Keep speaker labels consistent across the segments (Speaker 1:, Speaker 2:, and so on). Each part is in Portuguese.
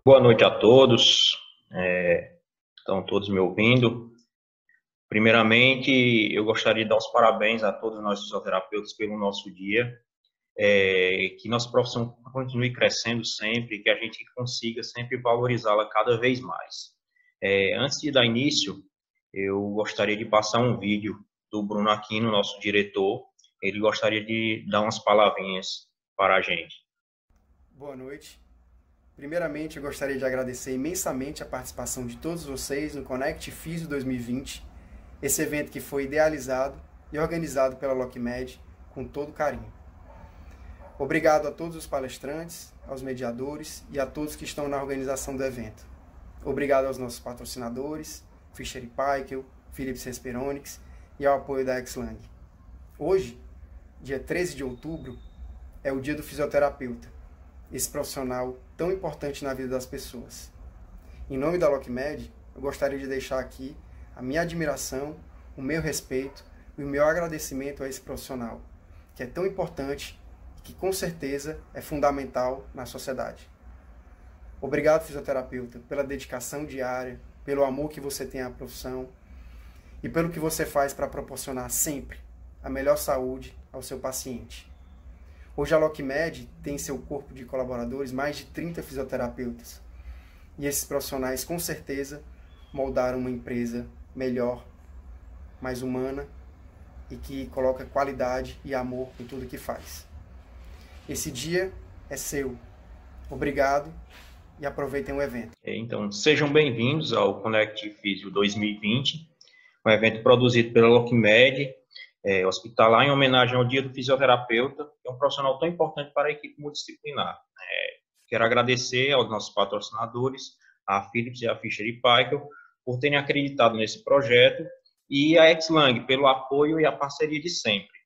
Speaker 1: Boa noite a todos, estão todos me ouvindo. Primeiramente, eu gostaria de dar os parabéns a todos nós fisioterapeutas pelo nosso dia, que nossa profissão continue crescendo sempre, que a gente consiga sempre valorizá-la cada vez mais. Antes de dar início, eu gostaria de passar um vídeo do Bruno Aquino, nosso diretor. Ele gostaria de dar umas palavrinhas para a gente.
Speaker 2: Boa noite. Primeiramente, eu gostaria de agradecer imensamente a participação de todos vocês no Connect Fisio 2020, esse evento que foi idealizado e organizado pela LocMed com todo carinho. Obrigado a todos os palestrantes, aos mediadores e a todos que estão na organização do evento. Obrigado aos nossos patrocinadores, Fischer & Paykel, Philips Respironics e ao apoio da Xlang. Hoje, dia 13 de outubro, é o dia do fisioterapeuta, esse profissional tão importante na vida das pessoas. Em nome da LocMed, eu gostaria de deixar aqui a minha admiração, o meu respeito e o meu agradecimento a esse profissional, que é tão importante e que com certeza é fundamental na sociedade. Obrigado, fisioterapeuta, pela dedicação diária, pelo amor que você tem à profissão e pelo que você faz para proporcionar sempre a melhor saúde ao seu paciente. Hoje a LocMed tem em seu corpo de colaboradores mais de 30 fisioterapeutas. E esses profissionais, com certeza, moldaram uma empresa melhor, mais humana e que coloca qualidade e amor em tudo que faz. Esse dia é seu. Obrigado e aproveitem o evento.
Speaker 1: Então, sejam bem-vindos ao Connect Fisio 2020, um evento produzido pela LocMed, hospitalar em homenagem ao Dia do Fisioterapeuta, que é um profissional tão importante para a equipe multidisciplinar. Quero agradecer aos nossos patrocinadores, a Philips e a Fischer & Paykel, por terem acreditado nesse projeto, e a Xlang pelo apoio e a parceria de sempre.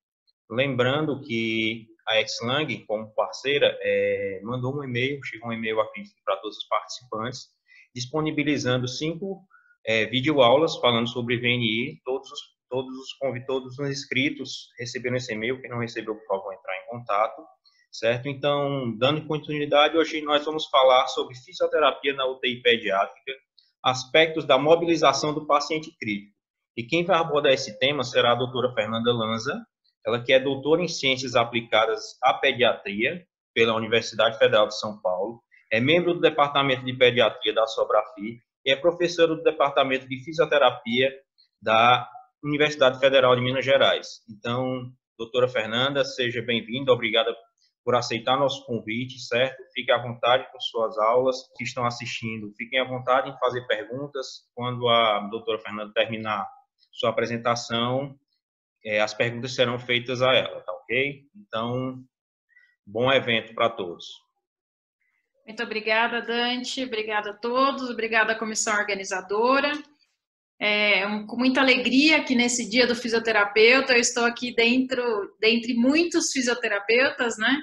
Speaker 1: Lembrando que a Xlang, como parceira, mandou um e-mail, chegou um e-mail, acredito, para todos os participantes, disponibilizando 5 videoaulas falando sobre VNI. Todos os inscritos receberam esse e-mail. Quem não recebeu, por favor, entrar em contato, certo? Então, dando continuidade, hoje nós vamos falar sobre fisioterapia na UTI pediátrica, aspectos da mobilização do paciente crítico. E quem vai abordar esse tema será a doutora Fernanda Lanza, ela que é doutora em Ciências Aplicadas à Pediatria pela Universidade Federal de São Paulo, é membro do Departamento de Pediatria da Sobrafi e é professora do Departamento de Fisioterapia da Universidade Federal de Minas Gerais. Então, doutora Fernanda, seja bem-vinda, obrigada por aceitar nosso convite, certo? Fique à vontade com suas aulas, que estão assistindo, fiquem à vontade em fazer perguntas. Quando a doutora Fernanda terminar sua apresentação, as perguntas serão feitas a ela, tá ok? Então, bom evento para todos.
Speaker 3: Muito obrigada, Dante, obrigada a todos, obrigada à comissão organizadora. Com muita alegria que nesse dia do fisioterapeuta, eu estou aqui dentre muitos fisioterapeutas, né,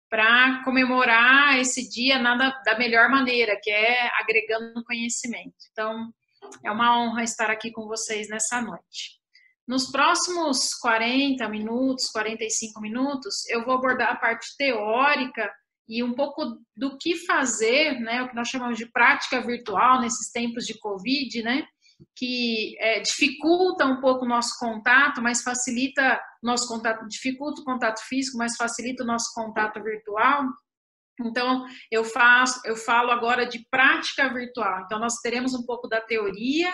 Speaker 3: para comemorar esse dia da melhor maneira, que é agregando conhecimento. Então, é uma honra estar aqui com vocês nessa noite. Nos próximos 40 minutos, 45 minutos, eu vou abordar a parte teórica e um pouco do que fazer, né, o que nós chamamos de prática virtual nesses tempos de Covid, né, que dificulta um pouco o nosso contato, mas facilita o nosso contato, dificulta o contato físico, mas facilita o nosso contato virtual. Então, eu falo agora de prática virtual. Então, nós teremos um pouco da teoria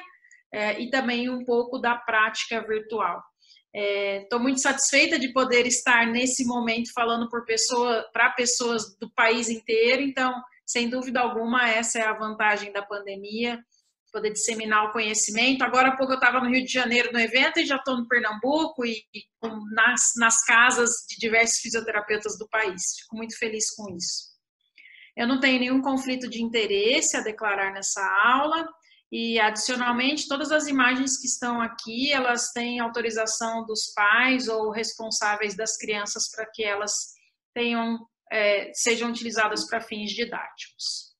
Speaker 3: e também um pouco da prática virtual. Estou muito satisfeita de poder estar nesse momento falando para pessoas do país inteiro. Então, sem dúvida alguma, essa é a vantagem da pandemia, poder disseminar o conhecimento. Agora há pouco eu estava no Rio de Janeiro no evento e já estou no Pernambuco e nas casas de diversos fisioterapeutas do país. Fico muito feliz com isso. Eu não tenho nenhum conflito de interesse a declarar nessa aula e, adicionalmente, todas as imagens que estão aqui, elas têm autorização dos pais ou responsáveis das crianças para que elas sejam utilizadas para fins didáticos.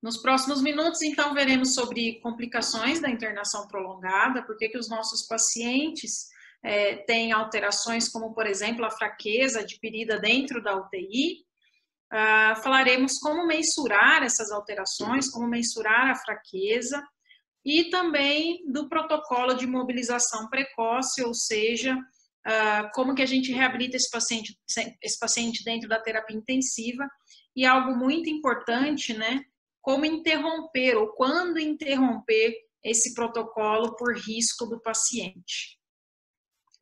Speaker 3: Nos próximos minutos, então, veremos sobre complicações da internação prolongada, por que os nossos pacientes têm alterações como, por exemplo, a fraqueza adquirida dentro da UTI, falaremos como mensurar essas alterações, como mensurar a fraqueza, e também do protocolo de imobilização precoce, ou seja, como que a gente reabilita esse paciente dentro da terapia intensiva, e algo muito importante, né, como interromper ou quando interromper esse protocolo por risco do paciente.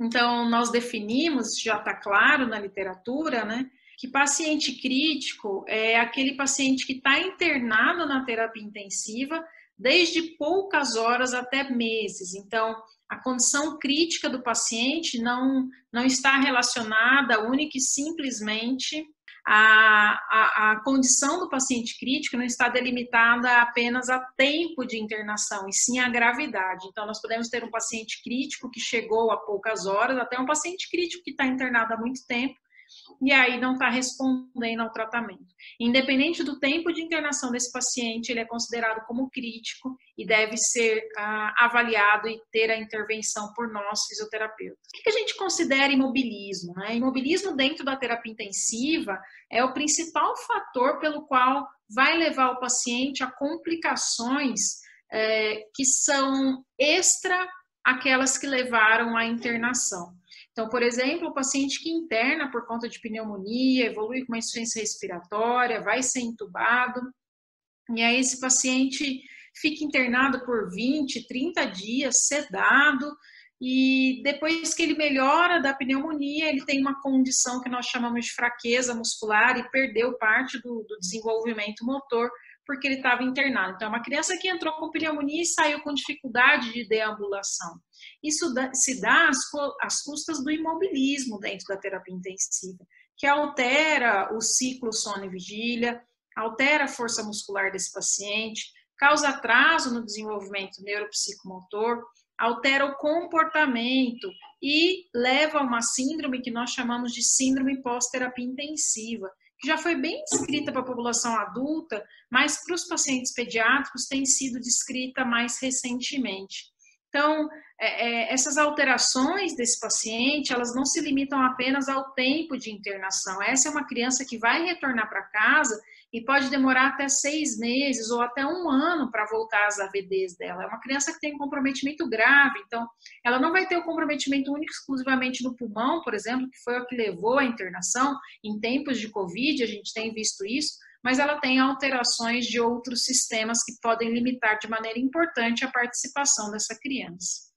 Speaker 3: Então, nós definimos, já está claro na literatura, né, que paciente crítico é aquele paciente que está internado na terapia intensiva desde poucas horas até meses. Então, a condição crítica do paciente não está relacionada única e simplesmente a condição do paciente crítico não está delimitada apenas a tempo de internação, e sim a gravidade. Então, nós podemos ter um paciente crítico que chegou há poucas horas, até um paciente crítico que está internado há muito tempo, e aí não está respondendo ao tratamento. Independente do tempo de internação desse paciente, ele é considerado como crítico e deve ser avaliado e ter a intervenção por nós, fisioterapeutas. O que a gente considera imobilismo, né? Imobilismo dentro da terapia intensiva é o principal fator pelo qual vai levar o paciente a complicações que são extra aquelas que levaram à internação. Então, por exemplo, o paciente que interna por conta de pneumonia, evolui com uma insuficiência respiratória, vai ser entubado, e aí esse paciente fica internado por 20, 30 dias, sedado, e depois que ele melhora da pneumonia, ele tem uma condição que nós chamamos de fraqueza muscular e perdeu parte do desenvolvimento motor, porque ele estava internado. Então, é uma criança que entrou com pneumonia e saiu com dificuldade de deambulação. Isso se dá às custas do imobilismo dentro da terapia intensiva, que altera o ciclo sono e vigília, altera a força muscular desse paciente, causa atraso no desenvolvimento neuropsicomotor, altera o comportamento e leva a uma síndrome que nós chamamos de síndrome pós-terapia intensiva, que já foi bem descrita para a população adulta, mas para os pacientes pediátricos tem sido descrita mais recentemente. Então, essas alterações desse paciente, elas não se limitam apenas ao tempo de internação. Essa é uma criança que vai retornar para casa e pode demorar até 6 meses ou até 1 ano para voltar às AVDs dela. É uma criança que tem um comprometimento grave, então ela não vai ter o comprometimento único exclusivamente no pulmão, por exemplo, que foi o que levou à internação em tempos de Covid, a gente tem visto isso, mas ela tem alterações de outros sistemas que podem limitar de maneira importante a participação dessa criança.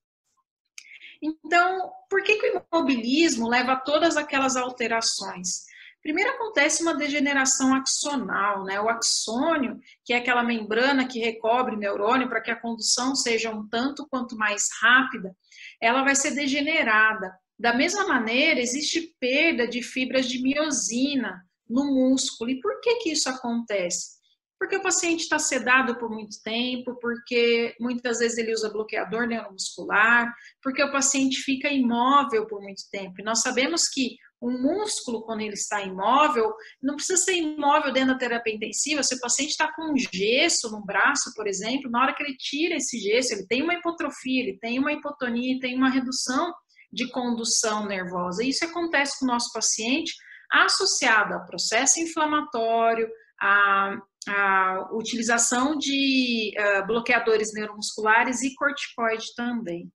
Speaker 3: Então, por que o imobilismo leva a todas aquelas alterações? Primeiro acontece uma degeneração axonal, né? O axônio, que é aquela membrana que recobre o neurônio para que a condução seja um tanto quanto mais rápida, ela vai ser degenerada. Da mesma maneira, existe perda de fibras de miosina no músculo. E por que isso acontece? Porque o paciente está sedado por muito tempo, porque muitas vezes ele usa bloqueador neuromuscular, porque o paciente fica imóvel por muito tempo. E nós sabemos que o músculo, quando ele está imóvel, não precisa ser imóvel dentro da terapia intensiva. Se o paciente está com um gesso no braço, por exemplo, na hora que ele tira esse gesso, ele tem uma hipotrofia, ele tem uma hipotonia, tem uma redução de condução nervosa. E isso acontece com o nosso paciente associado ao processo inflamatório, a utilização de bloqueadores neuromusculares e corticoide também.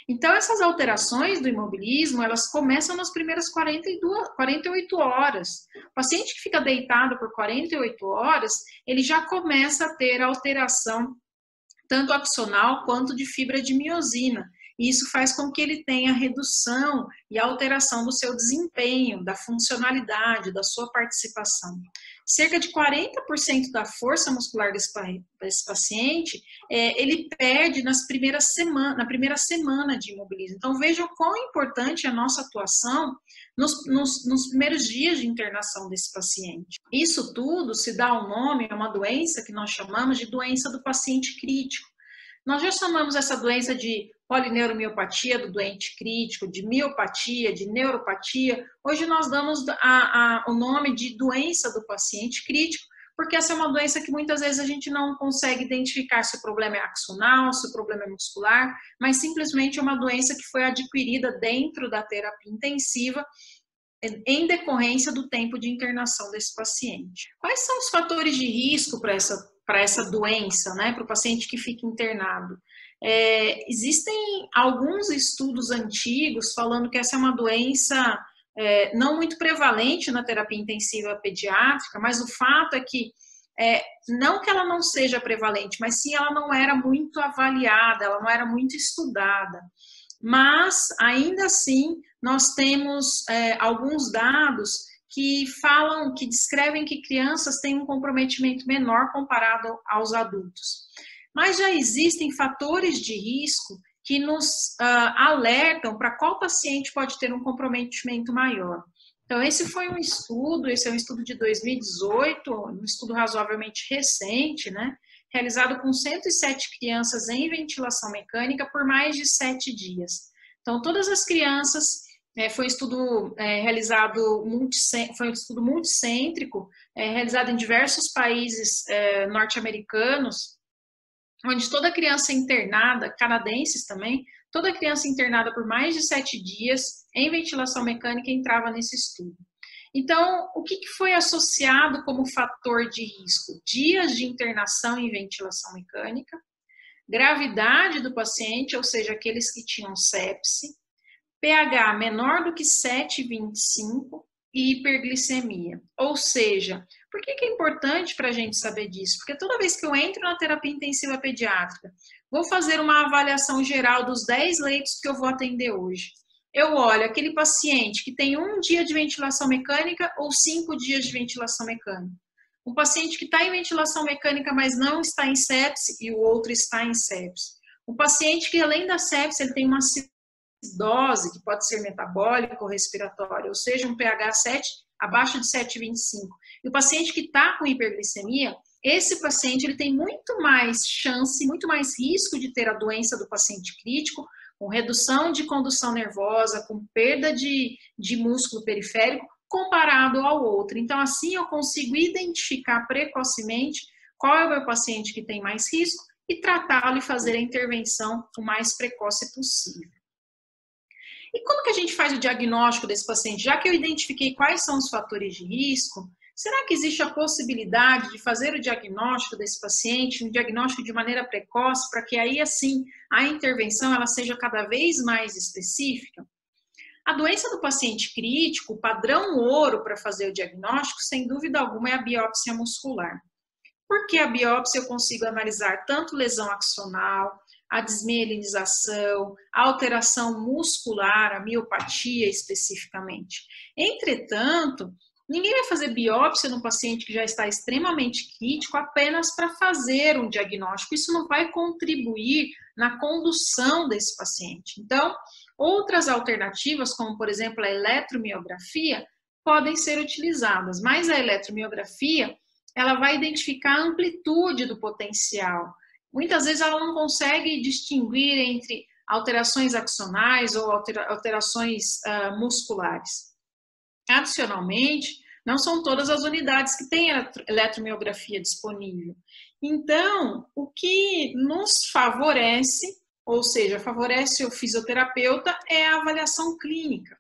Speaker 3: Então, essas alterações do imobilismo, elas começam nas primeiras 48 horas. O paciente que fica deitado por 48 horas, ele já começa a ter alteração tanto axonal quanto de fibra de miosina. E isso faz com que ele tenha redução e alteração do seu desempenho, da funcionalidade, da sua participação. Cerca de 40% da força muscular desse paciente, ele perde na primeira semana de imobilismo. Então, vejam quão importante é a nossa atuação nos primeiros dias de internação desse paciente. Isso tudo se dá um nome a uma doença que nós chamamos de doença do paciente crítico. Nós já chamamos essa doença de polineuromiopatia do doente crítico, de miopatia, de neuropatia. Hoje nós damos o nome de doença do paciente crítico, porque essa é uma doença que muitas vezes a gente não consegue identificar se o problema é axonal, se o problema é muscular, mas simplesmente é uma doença que foi adquirida dentro da terapia intensiva em decorrência do tempo de internação desse paciente. Quais são os fatores de risco para essa doença, né, para o paciente que fica internado? Existem alguns estudos antigos falando que essa é uma doença não muito prevalente na terapia intensiva pediátrica, mas o fato é que não que ela não seja prevalente, mas sim ela não era muito avaliada, ela não era muito estudada. Mas, ainda assim, nós temos alguns dados que falam, que descrevem que crianças têm um comprometimento menor comparado aos adultos. Mas já existem fatores de risco que nos alertam para qual paciente pode ter um comprometimento maior. Então, esse é um estudo de 2018, um estudo razoavelmente recente, né? Realizado com 107 crianças em ventilação mecânica por mais de 7 dias. Então, todas as crianças, foi um estudo multicêntrico, realizado em diversos países norte-americanos, onde toda criança internada, canadenses também, toda criança internada por mais de 7 dias em ventilação mecânica entrava nesse estudo. Então, o que foi associado como fator de risco? Dias de internação em ventilação mecânica, gravidade do paciente, ou seja, aqueles que tinham sepse, pH menor do que 7,25 e hiperglicemia. Ou seja, por que é importante para a gente saber disso? Porque toda vez que eu entro na terapia intensiva pediátrica, vou fazer uma avaliação geral dos 10 leitos que eu vou atender hoje. Eu olho aquele paciente que tem 1 dia de ventilação mecânica ou 5 dias de ventilação mecânica. Um paciente que está em ventilação mecânica, mas não está em sepse, e o outro está em sepse. Um paciente que, além da sepse, ele tem uma acidose, que pode ser metabólica ou respiratória, ou seja, um pH 7 abaixo de 7,25. E o paciente que está com hiperglicemia, esse paciente ele tem muito mais chance, muito mais risco de ter a doença do paciente crítico, com redução de condução nervosa, com perda de músculo periférico, comparado ao outro. Então, assim, eu consigo identificar precocemente qual é o meu paciente que tem mais risco e tratá-lo e fazer a intervenção o mais precoce possível. E como que a gente faz o diagnóstico desse paciente? Já que eu identifiquei quais são os fatores de risco, será que existe a possibilidade de fazer o diagnóstico desse paciente, um diagnóstico de maneira precoce, para que aí, assim, a intervenção ela seja cada vez mais específica? A doença do paciente crítico, o padrão ouro para fazer o diagnóstico, sem dúvida alguma, é a biópsia muscular. Porque a biópsia eu consigo analisar tanto lesão axonal, a desmielinização, a alteração muscular, a miopatia especificamente. Entretanto, ninguém vai fazer biópsia no paciente que já está extremamente crítico apenas para fazer um diagnóstico. Isso não vai contribuir na condução desse paciente. Então, outras alternativas, como por exemplo a eletromiografia, podem ser utilizadas, mas a eletromiografia ela vai identificar a amplitude do potencial. Muitas vezes ela não consegue distinguir entre alterações axonais ou alterações musculares. Adicionalmente, não são todas as unidades que têm eletromiografia disponível. Então, o que nos favorece, ou seja, favorece o fisioterapeuta, é a avaliação clínica.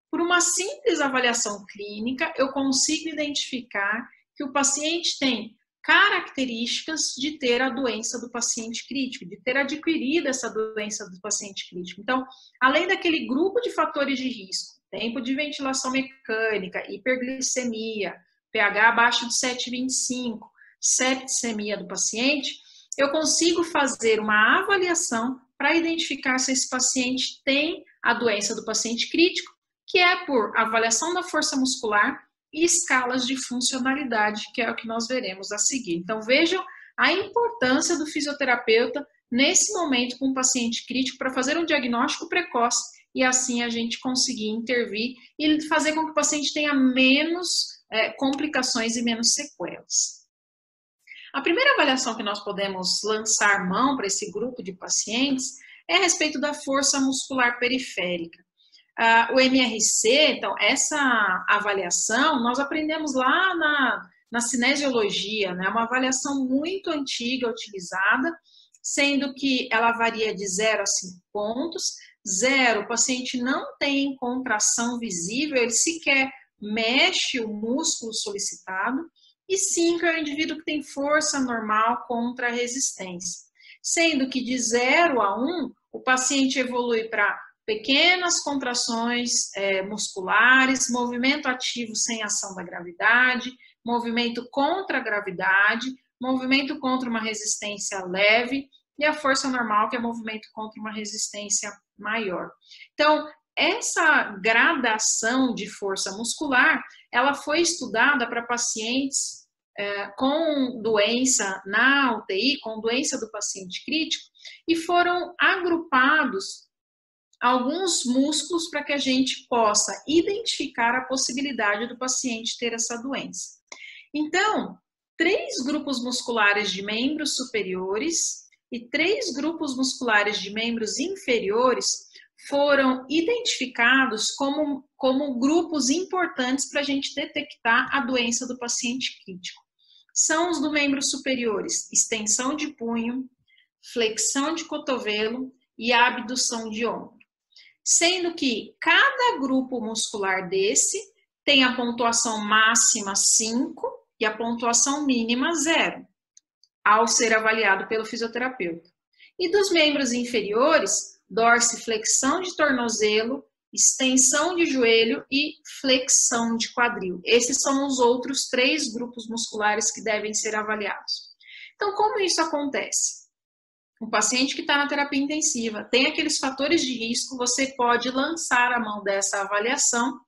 Speaker 3: Por uma simples avaliação clínica, eu consigo identificar que o paciente tem características de ter a doença do paciente crítico, de ter adquirido essa doença do paciente crítico. Então, além daquele grupo de fatores de risco, tempo de ventilação mecânica, hiperglicemia, pH abaixo de 7,25, septicemia do paciente, eu consigo fazer uma avaliação para identificar se esse paciente tem a doença do paciente crítico, que é por avaliação da força muscular e escalas de funcionalidade, que é o que nós veremos a seguir. Então, vejam a importância do fisioterapeuta nesse momento com o paciente crítico para fazer um diagnóstico precoce e assim a gente conseguir intervir e fazer com que o paciente tenha menos complicações e menos sequelas. A primeira avaliação que nós podemos lançar mão para esse grupo de pacientes é a respeito da força muscular periférica. O MRC, então, essa avaliação, nós aprendemos lá na cinesiologia, né? Uma avaliação muito antiga utilizada, sendo que ela varia de 0 a 5 pontos, 0, o paciente não tem contração visível, ele sequer mexe o músculo solicitado. E 5 é o indivíduo que tem força normal contra a resistência. Sendo que de 0 a 1, o paciente evolui para pequenas contrações musculares, movimento ativo sem ação da gravidade, movimento contra a gravidade, movimento contra uma resistência leve e a força normal, que é movimento contra uma resistência maior. Então, essa gradação de força muscular, ela foi estudada para pacientes com doença na UTI, com doença do paciente crítico, e foram agrupados alguns músculos para que a gente possa identificar a possibilidade do paciente ter essa doença. Então, 3 grupos musculares de membros superiores e 3 grupos musculares de membros inferiores foram identificados como grupos importantes para a gente detectar a doença do paciente crítico. São os do membro superiores: extensão de punho, flexão de cotovelo e abdução de ombro. Sendo que cada grupo muscular desse tem a pontuação máxima 5 e a pontuação mínima 0, ao ser avaliado pelo fisioterapeuta. E dos membros inferiores, dorsiflexão de tornozelo, extensão de joelho e flexão de quadril. Esses são os outros 3 grupos musculares que devem ser avaliados. Então, como isso acontece? O paciente que está na terapia intensiva tem aqueles fatores de risco, você pode lançar a mão dessa avaliação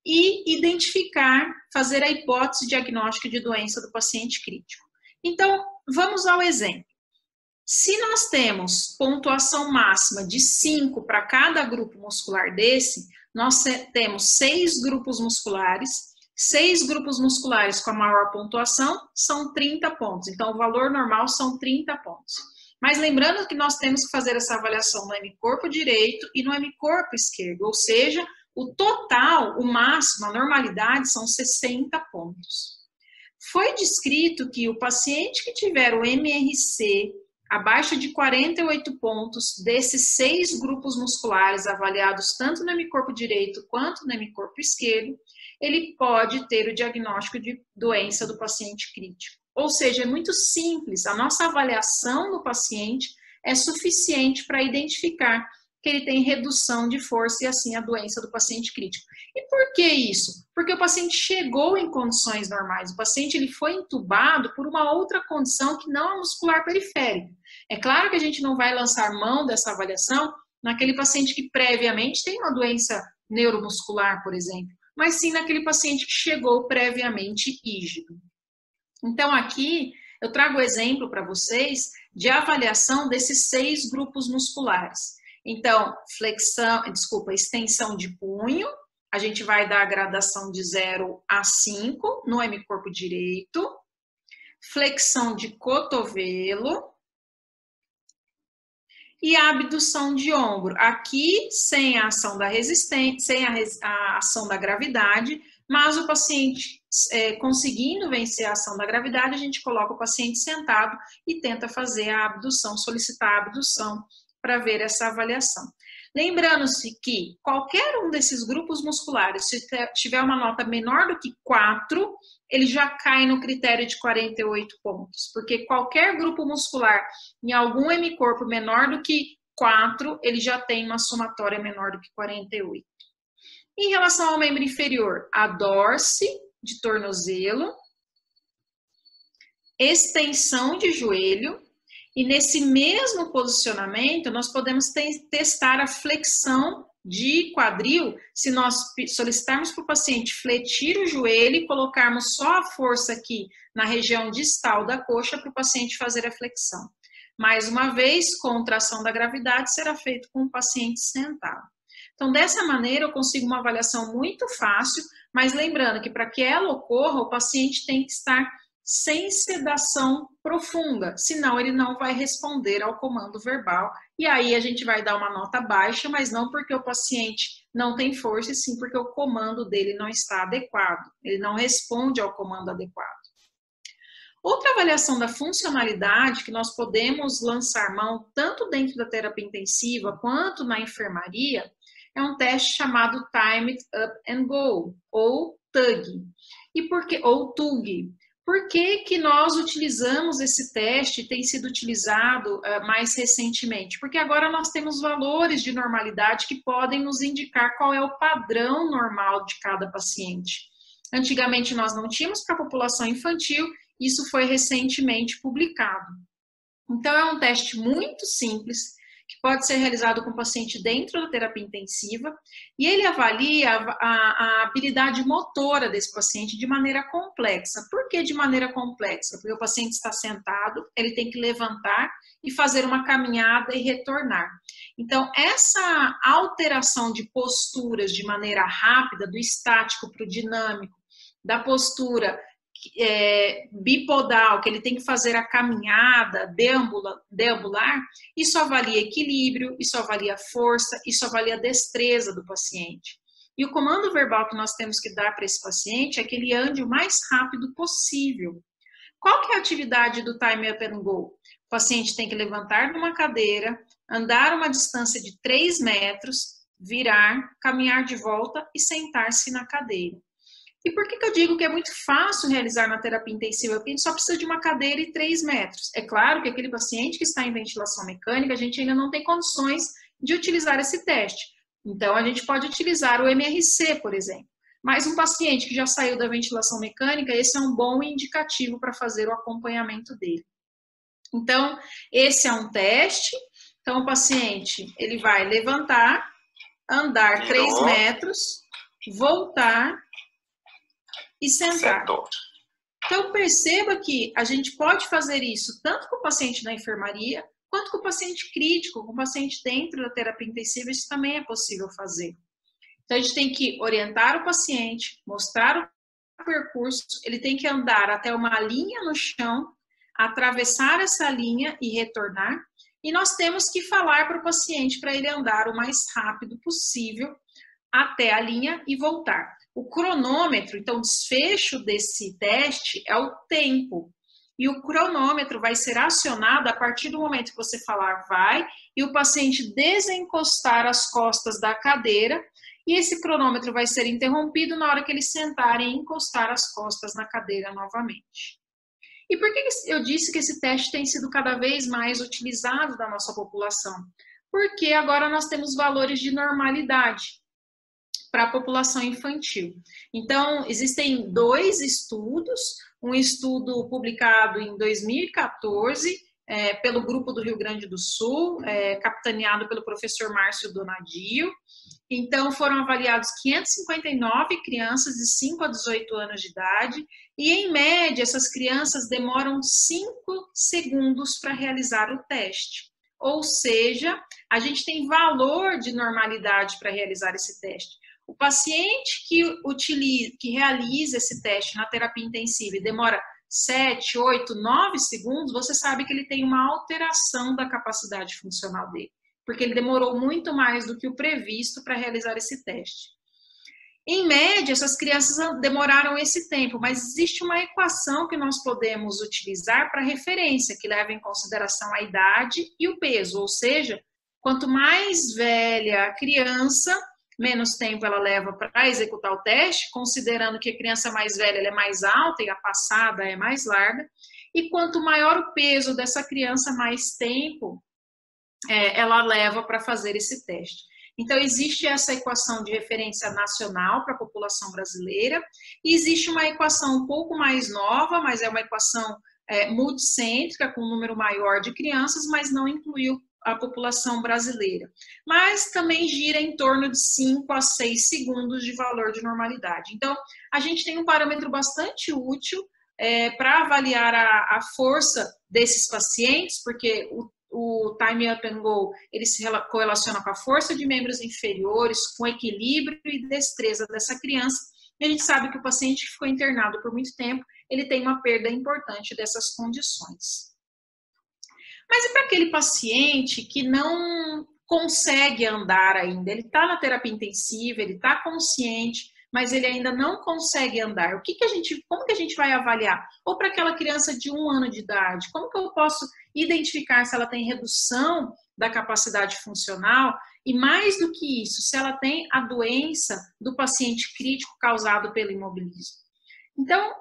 Speaker 3: e identificar, fazer a hipótese diagnóstica de doença do paciente crítico. Então, vamos ao exemplo. Se nós temos pontuação máxima de 5 para cada grupo muscular desse, nós temos 6 grupos musculares. 6 grupos musculares com a maior pontuação são 30 pontos. Então, o valor normal são 30 pontos. Mas lembrando que nós temos que fazer essa avaliação no hemicorpo direito e no hemicorpo esquerdo, ou seja, o total, o máximo, a normalidade são 60 pontos. Foi descrito que o paciente que tiver o MRC abaixo de 48 pontos desses 6 grupos musculares avaliados tanto no hemicorpo direito quanto no hemicorpo esquerdo, ele pode ter o diagnóstico de doença do paciente crítico. Ou seja, é muito simples, a nossa avaliação do paciente é suficiente para identificar que ele tem redução de força e assim a doença do paciente crítico. E por que isso? Porque o paciente chegou em condições normais, o paciente ele foi entubado por uma outra condição que não é muscular periférica. É claro que a gente não vai lançar mão dessa avaliação naquele paciente que previamente tem uma doença neuromuscular, por exemplo, mas sim naquele paciente que chegou previamente rígido. Então, aqui eu trago o exemplo para vocês de avaliação desses 6 grupos musculares. Então, extensão de punho, a gente vai dar a gradação de 0 a 5 no hemicorpo direito. Flexão de cotovelo e abdução de ombro. Aqui, sem a ação da resistência, sem a ação da gravidade, mas o paciente conseguindo vencer a ação da gravidade, a gente coloca o paciente sentado e tenta fazer a abdução, solicitar a abdução para ver essa avaliação. Lembrando-se que qualquer um desses grupos musculares, se tiver uma nota menor do que 4, ele já cai no critério de 48 pontos, porque qualquer grupo muscular em algum hemicorpo menor do que 4, ele já tem uma somatória menor do que 48. Em relação ao membro inferior, a dorse de tornozelo, extensão de joelho, e nesse mesmo posicionamento, nós podemos testar a flexão de quadril, se nós solicitarmos para o paciente fletir o joelho e colocarmos só a força aqui na região distal da coxa para o paciente fazer a flexão. Mais uma vez, contração da gravidade será feito com o paciente sentado. Então, dessa maneira, eu consigo uma avaliação muito fácil, mas lembrando que para que ela ocorra, o paciente tem que estar sem sedação profunda, senão ele não vai responder ao comando verbal, e aí a gente vai dar uma nota baixa, mas não porque o paciente não tem força, e sim porque o comando dele não está adequado, ele não responde ao comando adequado. Outra avaliação da funcionalidade que nós podemos lançar mão tanto dentro da terapia intensiva quanto na enfermaria é um teste chamado Time It Up and Go, ou TUG. Ou TUG. Por que nós utilizamos esse teste, tem sido utilizado mais recentemente? Porque agora nós temos valores de normalidade que podem nos indicar qual é o padrão normal de cada paciente. Antigamente nós não tínhamos para a população infantil, isso foi recentemente publicado. Então é um teste muito simples, que pode ser realizado com o paciente dentro da terapia intensiva, e ele avalia a habilidade motora desse paciente de maneira complexa. Por que de maneira complexa? Porque o paciente está sentado, ele tem que levantar e fazer uma caminhada e retornar. Então, essa alteração de posturas de maneira rápida, do estático para o dinâmico, da postura bipodal, que ele tem que fazer a caminhada, deambular, isso avalia equilíbrio, isso avalia força, isso avalia destreza do paciente. E o comando verbal que nós temos que dar para esse paciente é que ele ande o mais rápido possível. Qual que é a atividade do Time Up and Go? O paciente tem que levantar numa cadeira, andar uma distância de 3 metros, virar, caminhar de volta e sentar-se na cadeira. E por que eu digo que é muito fácil realizar na terapia intensiva? Porque a gente só precisa de uma cadeira e 3 metros. É claro que aquele paciente que está em ventilação mecânica, a gente ainda não tem condições de utilizar esse teste. Então, a gente pode utilizar o MRC, por exemplo. Mas um paciente que já saiu da ventilação mecânica, esse é um bom indicativo para fazer o acompanhamento dele. Então, esse é um teste. Então, o paciente, ele vai levantar, andar 3 metros, voltar e sentar. Então, perceba que a gente pode fazer isso tanto com o paciente na enfermaria, quanto com o paciente crítico, com o paciente dentro da terapia intensiva, isso também é possível fazer. Então, a gente tem que orientar o paciente, mostrar o percurso, ele tem que andar até uma linha no chão, atravessar essa linha e retornar, e nós temos que falar para o paciente para ele andar o mais rápido possível até a linha e voltar. O cronômetro, então, o desfecho desse teste é o tempo. E o cronômetro vai ser acionado a partir do momento que você falar vai e o paciente desencostar as costas da cadeira e esse cronômetro vai ser interrompido na hora que eles sentarem e encostar as costas na cadeira novamente. E por que eu disse que esse teste tem sido cada vez mais utilizado da nossa população? Porque agora nós temos valores de normalidade para a população infantil. Então, existem 2 estudos, um estudo publicado em 2014 pelo Grupo do Rio Grande do Sul, capitaneado pelo professor Márcio Donadio. Então, foram avaliados 559 crianças de 5 a 18 anos de idade e, em média, essas crianças demoram 5 segundos para realizar o teste. Ou seja, a gente tem valor de normalidade para realizar esse teste. O paciente que realiza esse teste na terapia intensiva e demora 7, 8, 9 segundos, você sabe que ele tem uma alteração da capacidade funcional dele, porque ele demorou muito mais do que o previsto para realizar esse teste. Em média, essas crianças demoraram esse tempo, mas existe uma equação que nós podemos utilizar para referência, que leva em consideração a idade e o peso, ou seja, quanto mais velha a criança, menos tempo ela leva para executar o teste, considerando que a criança mais velha ela é mais alta e a passada é mais larga, e quanto maior o peso dessa criança, mais tempo ela leva para fazer esse teste. Então, existe essa equação de referência nacional para a população brasileira, e existe uma equação um pouco mais nova, mas é uma equação multicêntrica, com um número maior de crianças, mas não incluiu a população brasileira, mas também gira em torno de 5 a 6 segundos de valor de normalidade. Então, a gente tem um parâmetro bastante útil para avaliar a força desses pacientes, porque o Time Up and Go, ele se correlaciona com a força de membros inferiores, com equilíbrio e destreza dessa criança, e a gente sabe que o paciente que ficou internado por muito tempo, ele tem uma perda importante dessas condições. Mas e para aquele paciente que não consegue andar ainda? Ele está na terapia intensiva, ele está consciente, mas ele ainda não consegue andar. Como que a gente vai avaliar? Ou para aquela criança de 1 ano de idade, como que eu posso identificar se ela tem redução da capacidade funcional e, mais do que isso, se ela tem a doença do paciente crítico causado pelo imobilismo. Então,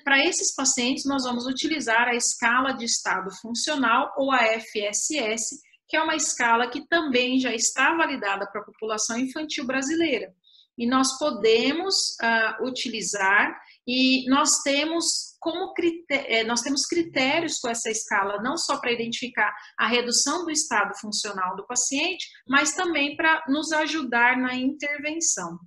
Speaker 3: para esses pacientes, nós vamos utilizar a escala de estado funcional, ou a FSS, que é uma escala que também já está validada para a população infantil brasileira. E nós podemos utilizar, e nós temos critérios com essa escala, não só para identificar a redução do estado funcional do paciente, mas também para nos ajudar na intervenção.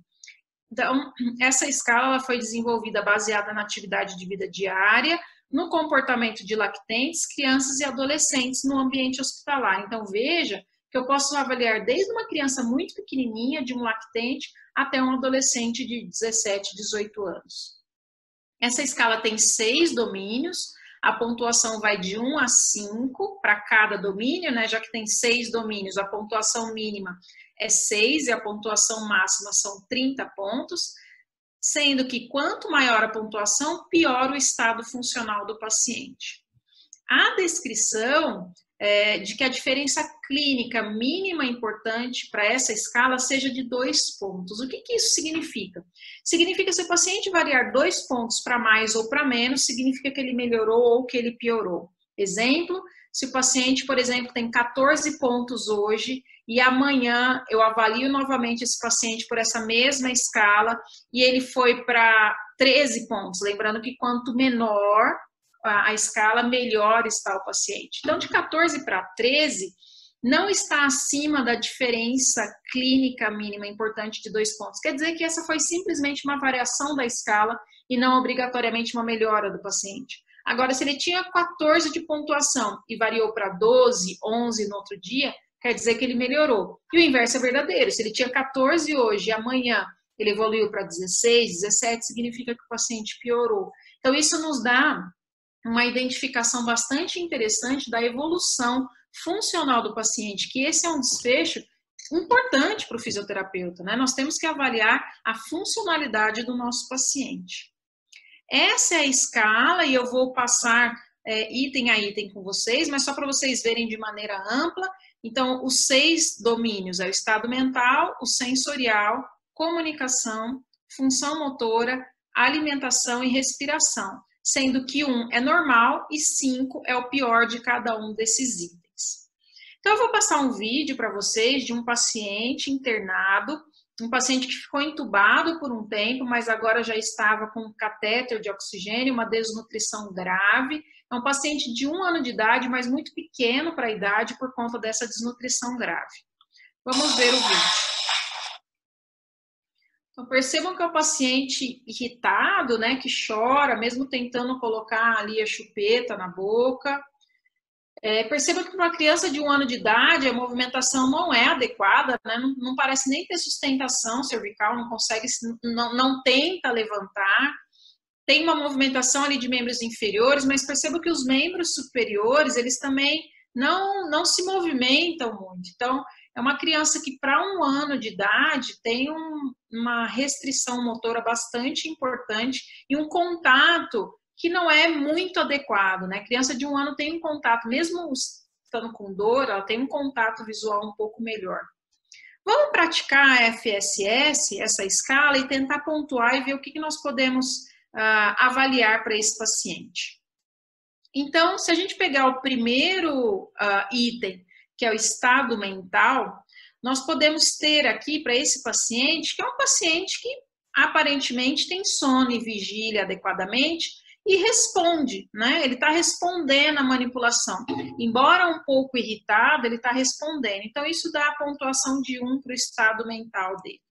Speaker 3: Então, essa escala ela foi desenvolvida baseada na atividade de vida diária, no comportamento de lactentes, crianças e adolescentes no ambiente hospitalar. Então, veja que eu posso avaliar desde uma criança muito pequenininha, de um lactente, até um adolescente de 17, 18 anos. Essa escala tem 6 domínios, a pontuação vai de 1 a 5 para cada domínio, né? Já que tem 6 domínios, a pontuação mínima é 6 e a pontuação máxima são 30 pontos, sendo que quanto maior a pontuação, pior o estado funcional do paciente. A descrição de que a diferença clínica mínima importante para essa escala seja de 2 pontos. O que isso significa? Significa que se o paciente variar 2 pontos para mais ou para menos, significa que ele melhorou ou que ele piorou. Exemplo, se o paciente, por exemplo, tem 14 pontos hoje e amanhã eu avalio novamente esse paciente por essa mesma escala e ele foi para 13 pontos, lembrando que quanto menor a escala, melhor está o paciente. Então, de 14 para 13, não está acima da diferença clínica mínima importante de 2 pontos. Quer dizer que essa foi simplesmente uma variação da escala e não obrigatoriamente uma melhora do paciente. Agora, se ele tinha 14 de pontuação e variou para 12, 11 no outro dia, quer dizer que ele melhorou. E o inverso é verdadeiro. Se ele tinha 14 hoje e amanhã ele evoluiu para 16, 17, significa que o paciente piorou. Então, isso nos dá uma identificação bastante interessante da evolução funcional do paciente, que esse é um desfecho importante para o fisioterapeuta, né? Nós temos que avaliar a funcionalidade do nosso paciente. Essa é a escala e eu vou passar item a item com vocês, mas só para vocês verem de maneira ampla. Então, os 6 domínios é o estado mental, o sensorial, comunicação, função motora, alimentação e respiração, sendo que 1 é normal e 5 é o pior de cada um desses itens. Então, eu vou passar um vídeo para vocês de um paciente internado, um paciente que ficou entubado por um tempo, mas agora já estava com um catéter de oxigênio, uma desnutrição grave. É um paciente de 1 ano de idade, mas muito pequeno para a idade por conta dessa desnutrição grave. Vamos ver o vídeo. Então, percebam que é um paciente irritado, né, que chora, mesmo tentando colocar ali a chupeta na boca. Percebam que para uma criança de 1 ano de idade, a movimentação não é adequada, né, não parece nem ter sustentação cervical, não consegue, não tenta levantar. Tem uma movimentação ali de membros inferiores, mas percebam que os membros superiores, eles também não se movimentam muito. Então, é uma criança que, para 1 ano de idade, tem uma restrição motora bastante importante e um contato que não é muito adequado, né? A criança de 1 ano tem um contato, mesmo estando com dor, ela tem um contato visual um pouco melhor. Vamos praticar a FSS, essa escala, e tentar pontuar e ver o que nós podemos avaliar para esse paciente. Então, se a gente pegar o primeiro item, que é o estado mental, nós podemos ter aqui para esse paciente, que é um paciente que aparentemente tem sono e vigília adequadamente e responde, né? Ele está respondendo à manipulação. Embora um pouco irritado, ele está respondendo. Então, isso dá a pontuação de 1 para o estado mental dele.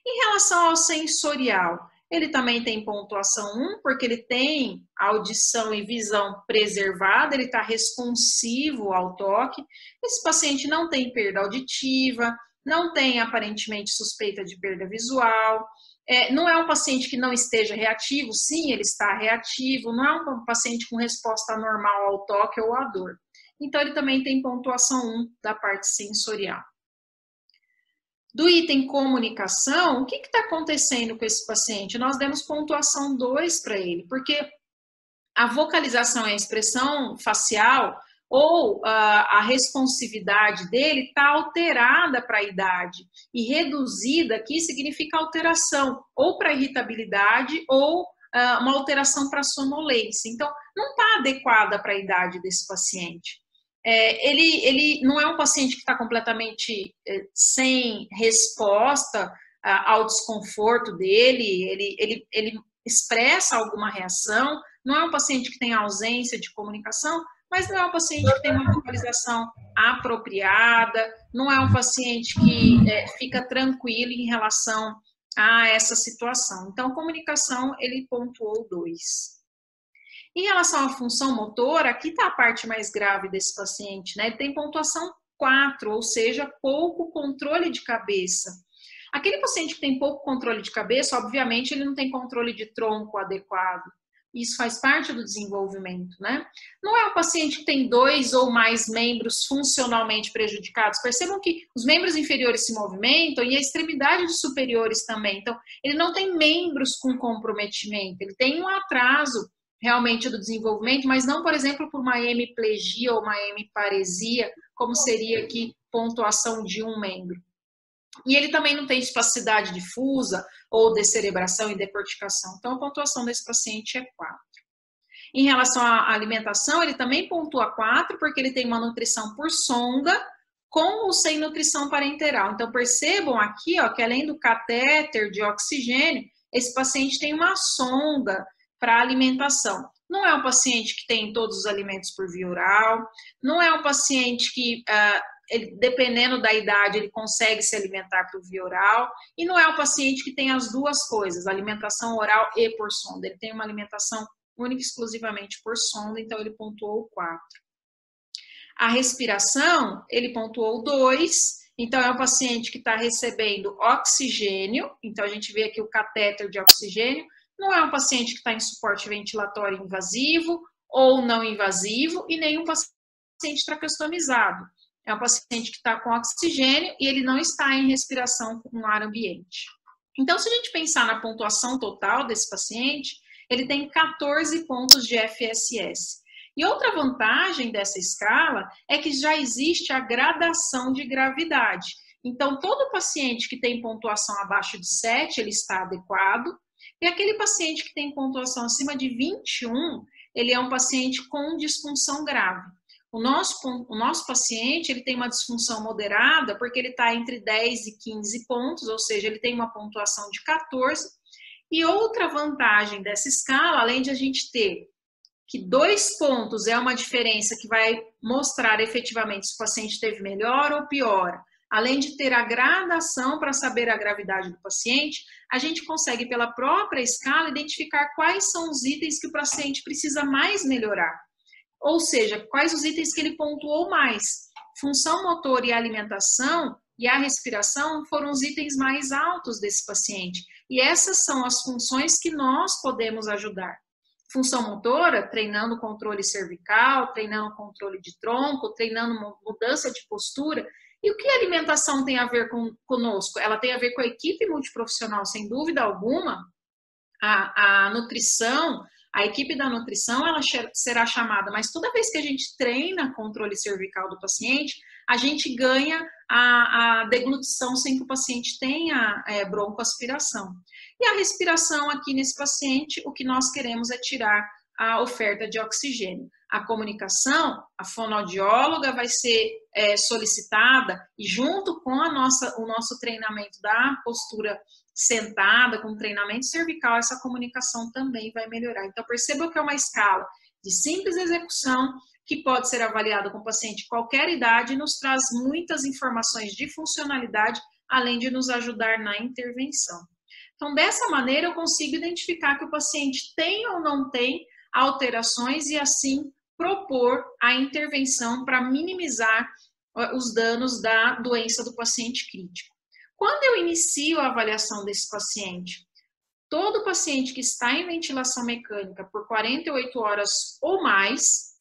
Speaker 3: Em relação ao sensorial, ele também tem pontuação 1, porque ele tem audição e visão preservada, ele está responsivo ao toque. Esse paciente não tem perda auditiva, não tem aparentemente suspeita de perda visual, não é um paciente que não esteja reativo, sim, ele está reativo, não é um paciente com resposta anormal ao toque ou à dor. Então, ele também tem pontuação 1 da parte sensorial. Do item comunicação, o que está acontecendo com esse paciente? Nós demos pontuação 2 para ele, porque a vocalização e a expressão facial ou a responsividade dele está alterada para a idade. E reduzida aqui significa alteração, ou para irritabilidade, ou uma alteração para sonolência. Então, não está adequada para a idade desse paciente. Ele não é um paciente que está completamente sem resposta ao desconforto dele, ele expressa alguma reação, não é um paciente que tem ausência de comunicação, mas não é um paciente que tem uma vocalização apropriada, não é um paciente que fica tranquilo em relação a essa situação. Então, comunicação, ele pontuou 2. Em relação à função motora, aqui está a parte mais grave desse paciente, né? Ele tem pontuação 4, ou seja, pouco controle de cabeça. Aquele paciente que tem pouco controle de cabeça, obviamente, ele não tem controle de tronco adequado. Isso faz parte do desenvolvimento, né? Não é um paciente que tem 2 ou mais membros funcionalmente prejudicados. Percebam que os membros inferiores se movimentam e a extremidade dos superiores também. Então, ele não tem membros com comprometimento, ele tem um atraso realmente do desenvolvimento, mas não, por exemplo, por uma hemiplegia ou uma hemiparesia, como seria aqui pontuação de um membro. E ele também não tem espasticidade difusa ou descerebração e decorticação. Então, a pontuação desse paciente é 4. Em relação à alimentação, ele também pontua 4, porque ele tem uma nutrição por sonda, com ou sem nutrição parenteral. Então, percebam aqui, ó, que além do catéter de oxigênio, esse paciente tem uma sonda para alimentação. Não é um paciente que tem todos os alimentos por via oral, não é um paciente que, dependendo da idade, ele consegue se alimentar por via oral, e não é um paciente que tem as duas coisas, alimentação oral e por sonda. Ele tem uma alimentação única e exclusivamente por sonda, então ele pontuou 4. A respiração, ele pontuou 2, então é um paciente que está recebendo oxigênio, então a gente vê aqui o catéter de oxigênio. Não é um paciente que está em suporte ventilatório invasivo ou não invasivo e nenhum paciente traqueostomizado. É um paciente que está com oxigênio e ele não está em respiração com ar ambiente. Então, se a gente pensar na pontuação total desse paciente, ele tem 14 pontos de FSS. E outra vantagem dessa escala é que já existe a gradação de gravidade. Então, todo paciente que tem pontuação abaixo de 7, ele está adequado. E aquele paciente que tem pontuação acima de 21, ele é um paciente com disfunção grave. O nosso paciente, ele tem uma disfunção moderada porque ele está entre 10 e 15 pontos, ou seja, ele tem uma pontuação de 14. E outra vantagem dessa escala, além de a gente ter que 2 pontos é uma diferença que vai mostrar efetivamente se o paciente teve melhor ou pior, além de ter a gradação para saber a gravidade do paciente, a gente consegue, pela própria escala, identificar quais são os itens que o paciente precisa mais melhorar. Ou seja, quais os itens que ele pontuou mais. Função motora e alimentação e a respiração foram os itens mais altos desse paciente. E essas são as funções que nós podemos ajudar. Função motora, treinando o controle cervical, treinando o controle de tronco, treinando mudança de postura. E o que a alimentação tem a ver conosco? Ela tem a ver com a equipe multiprofissional, sem dúvida alguma. A nutrição, a equipe da nutrição, ela será chamada, mas toda vez que a gente treina controle cervical do paciente, a gente ganha a deglutição sem que o paciente tenha broncoaspiração. E a respiração aqui nesse paciente, o que nós queremos é tirar a oferta de oxigênio. A comunicação, a fonoaudióloga vai ser solicitada e junto com o nosso treinamento da postura sentada, com o treinamento cervical, essa comunicação também vai melhorar. Então, perceba que é uma escala de simples execução que pode ser avaliada com o paciente de qualquer idade e nos traz muitas informações de funcionalidade, além de nos ajudar na intervenção. Então, dessa maneira, eu consigo identificar que o paciente tem ou não tem alterações e, assim, propor a intervenção para minimizar os danos da doença do paciente crítico. Quando eu inicio a avaliação desse paciente, todo paciente que está em ventilação mecânica por 48 horas ou mais,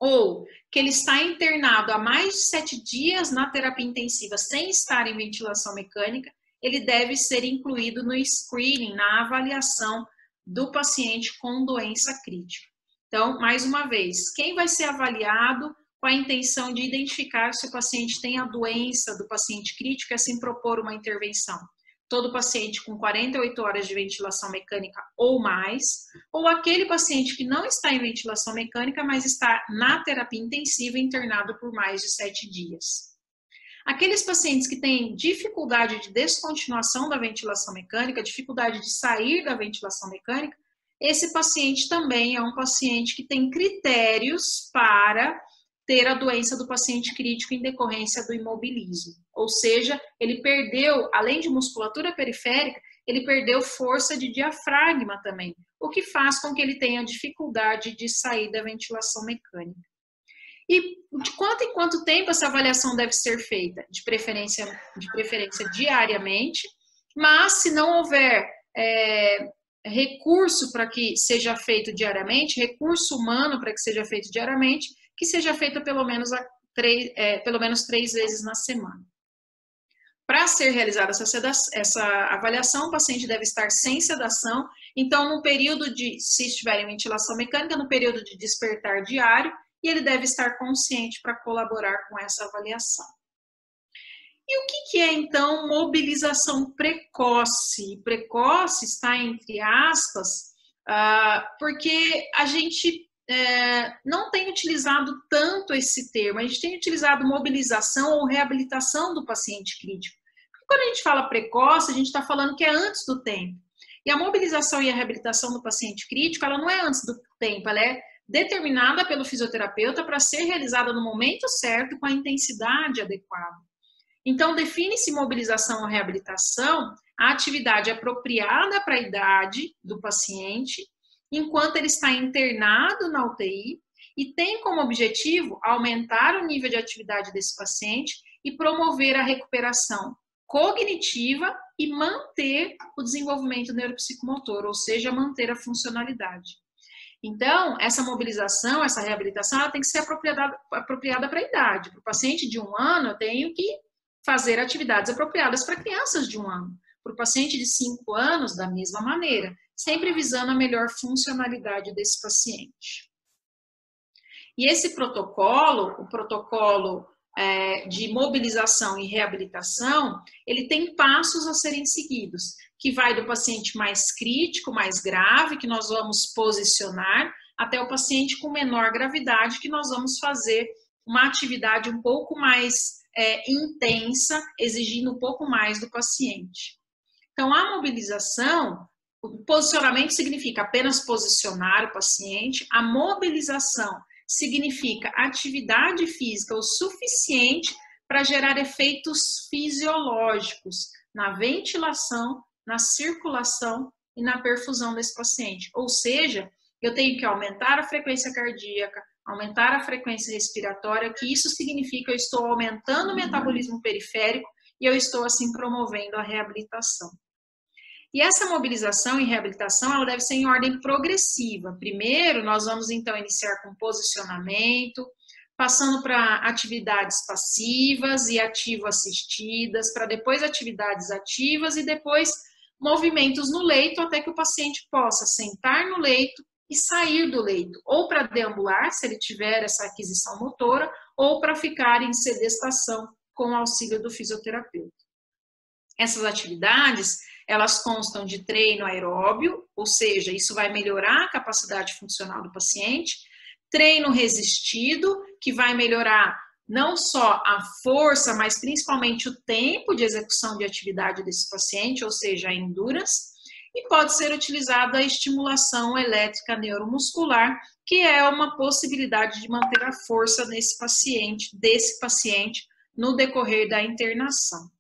Speaker 3: ou que ele está internado há mais de 7 dias na terapia intensiva sem estar em ventilação mecânica, ele deve ser incluído no screening, na avaliação do paciente com doença crítica. Então, mais uma vez, quem vai ser avaliado com a intenção de identificar se o paciente tem a doença do paciente crítico e assim propor uma intervenção? Todo paciente com 48 horas de ventilação mecânica ou mais, ou aquele paciente que não está em ventilação mecânica, mas está na terapia intensiva internado por mais de 7 dias. Aqueles pacientes que têm dificuldade de descontinuação da ventilação mecânica, dificuldade de sair da ventilação mecânica, esse paciente também é um paciente que tem critérios para ter a doença do paciente crítico em decorrência do imobilismo. Ou seja, ele perdeu, além de musculatura periférica, ele perdeu força de diafragma também, o que faz com que ele tenha dificuldade de sair da ventilação mecânica. E de quanto em quanto tempo essa avaliação deve ser feita? De preferência diariamente, mas se não houver recurso para que seja feito diariamente, recurso humano para que seja feito diariamente, que seja feita pelo menos 3 vezes na semana. Para ser realizada essa avaliação, o paciente deve estar sem sedação, então no período se estiver em ventilação mecânica, no período de despertar diário, e ele deve estar consciente para colaborar com essa avaliação. E o que é então mobilização precoce? Precoce está entre aspas, porque a gente não tem utilizado tanto esse termo, a gente tem utilizado mobilização ou reabilitação do paciente crítico. Porque quando a gente fala precoce, a gente está falando que é antes do tempo. E a mobilização e a reabilitação do paciente crítico, ela não é antes do tempo, ela é determinada pelo fisioterapeuta para ser realizada no momento certo, com a intensidade adequada. Então, define-se mobilização ou reabilitação a atividade apropriada para a idade do paciente, enquanto ele está internado na UTI e tem como objetivo aumentar o nível de atividade desse paciente e promover a recuperação cognitiva e manter o desenvolvimento neuropsicomotor, ou seja, manter a funcionalidade. Então, essa mobilização, essa reabilitação, ela tem que ser apropriada para a idade. Para o paciente de 1 ano, eu tenho que fazer atividades apropriadas para crianças de 1 ano. Para o paciente de 5 anos, da mesma maneira, sempre visando a melhor funcionalidade desse paciente. E esse protocolo, o protocolo de mobilização e reabilitação, ele tem passos a serem seguidos, que vai do paciente mais crítico, mais grave, que nós vamos posicionar, até o paciente com menor gravidade, que nós vamos fazer uma atividade um pouco mais intensa, exigindo um pouco mais do paciente. Então, a mobilização, o posicionamento significa apenas posicionar o paciente, a mobilização significa atividade física o suficiente para gerar efeitos fisiológicos na ventilação, na circulação e na perfusão desse paciente. Ou seja, eu tenho que aumentar a frequência cardíaca, aumentar a frequência respiratória, que isso significa que eu estou aumentando o metabolismo periférico e eu estou assim promovendo a reabilitação. E essa mobilização e reabilitação, ela deve ser em ordem progressiva. Primeiro, nós vamos então iniciar com posicionamento, passando para atividades passivas e ativo-assistidas, para depois atividades ativas e depois movimentos no leito, até que o paciente possa sentar no leito e sair do leito, ou para deambular, se ele tiver essa aquisição motora, ou para ficar em sedestação com o auxílio do fisioterapeuta. Essas atividades, elas constam de treino aeróbio, ou seja, isso vai melhorar a capacidade funcional do paciente, treino resistido, que vai melhorar não só a força, mas principalmente o tempo de execução de atividade desse paciente, ou seja, a endurance, e pode ser utilizada a estimulação elétrica neuromuscular, que é uma possibilidade de manter a força desse paciente no decorrer da internação.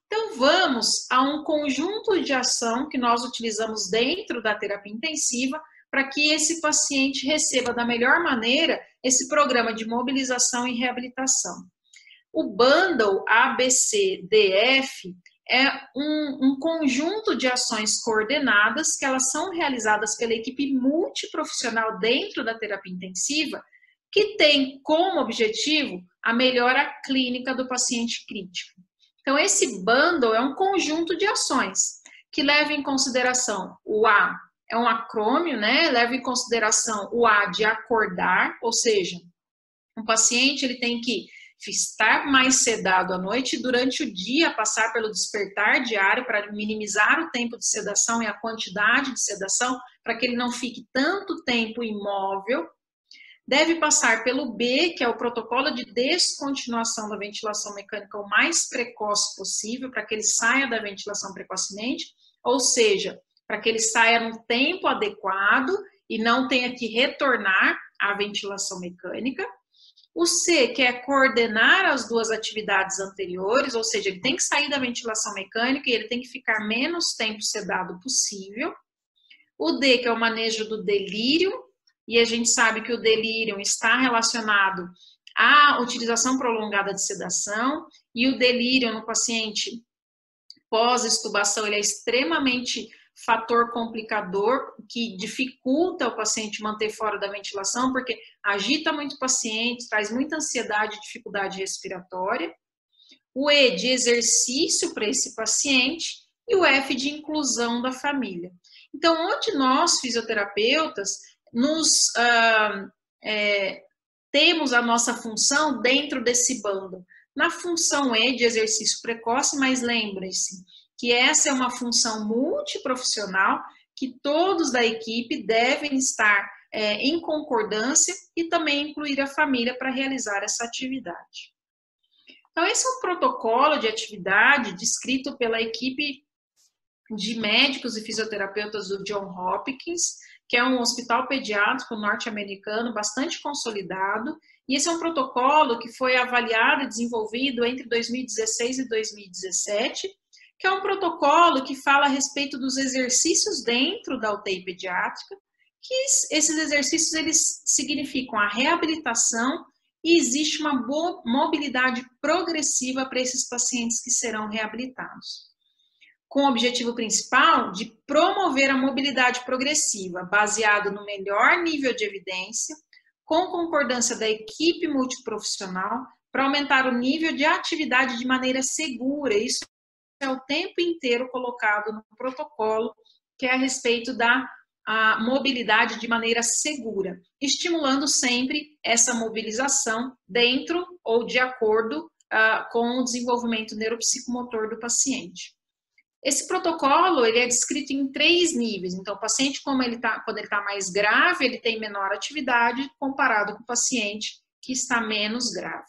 Speaker 3: Então, vamos a um conjunto de ação que nós utilizamos dentro da terapia intensiva para que esse paciente receba da melhor maneira esse programa de mobilização e reabilitação. O Bundle ABCDF é um conjunto de ações coordenadas que elas são realizadas pela equipe multiprofissional dentro da terapia intensiva, que tem como objetivo a melhora clínica do paciente crítico. Então, esse bundle é um conjunto de ações que leva em consideração o A, é um acrônimo, né? Leva em consideração o A de acordar, ou seja, um paciente ele tem que estar mais sedado à noite e durante o dia passar pelo despertar diário para minimizar o tempo de sedação e a quantidade de sedação, para que ele não fique tanto tempo imóvel. Deve passar pelo B, que é o protocolo de descontinuação da ventilação mecânica o mais precoce possível, para que ele saia da ventilação precocemente, ou seja, para que ele saia no tempo adequado e não tenha que retornar à ventilação mecânica. O C, que é coordenar as duas atividades anteriores, ou seja, ele tem que sair da ventilação mecânica e ele tem que ficar menos tempo sedado possível. O D, que é o manejo do delírio, e a gente sabe que o delírio está relacionado à utilização prolongada de sedação, e o delírio no paciente pós-extubação, ele é extremamente fator complicador, que dificulta o paciente manter fora da ventilação, porque agita muito o paciente, traz muita ansiedade e dificuldade respiratória. O E de exercício para esse paciente e o F de inclusão da família. Então, onde nós, fisioterapeutas, temos a nossa função dentro desse bando? Na função E de exercício precoce, mas lembrem-se que essa é uma função multiprofissional que todos da equipe devem estar em concordância e também incluir a família para realizar essa atividade. Então, esse é um protocolo de atividade descrito pela equipe de médicos e fisioterapeutas do Johns Hopkins, que é um hospital pediátrico norte-americano bastante consolidado, e esse é um protocolo que foi avaliado e desenvolvido entre 2016 e 2017, que é um protocolo que fala a respeito dos exercícios dentro da UTI pediátrica, que esses exercícios eles significam a reabilitação e existe uma boa mobilidade progressiva para esses pacientes que serão reabilitados, com o objetivo principal de promover a mobilidade progressiva, baseado no melhor nível de evidência, com concordância da equipe multiprofissional, para aumentar o nível de atividade de maneira segura. Isso é o tempo inteiro colocado no protocolo, que é a respeito da mobilidade de maneira segura, estimulando sempre essa mobilização dentro ou de acordo com o desenvolvimento neuropsicomotor do paciente. Esse protocolo ele é descrito em 3 níveis. Então, o paciente, quando ele está mais grave, ele tem menor atividade comparado com o paciente que está menos grave.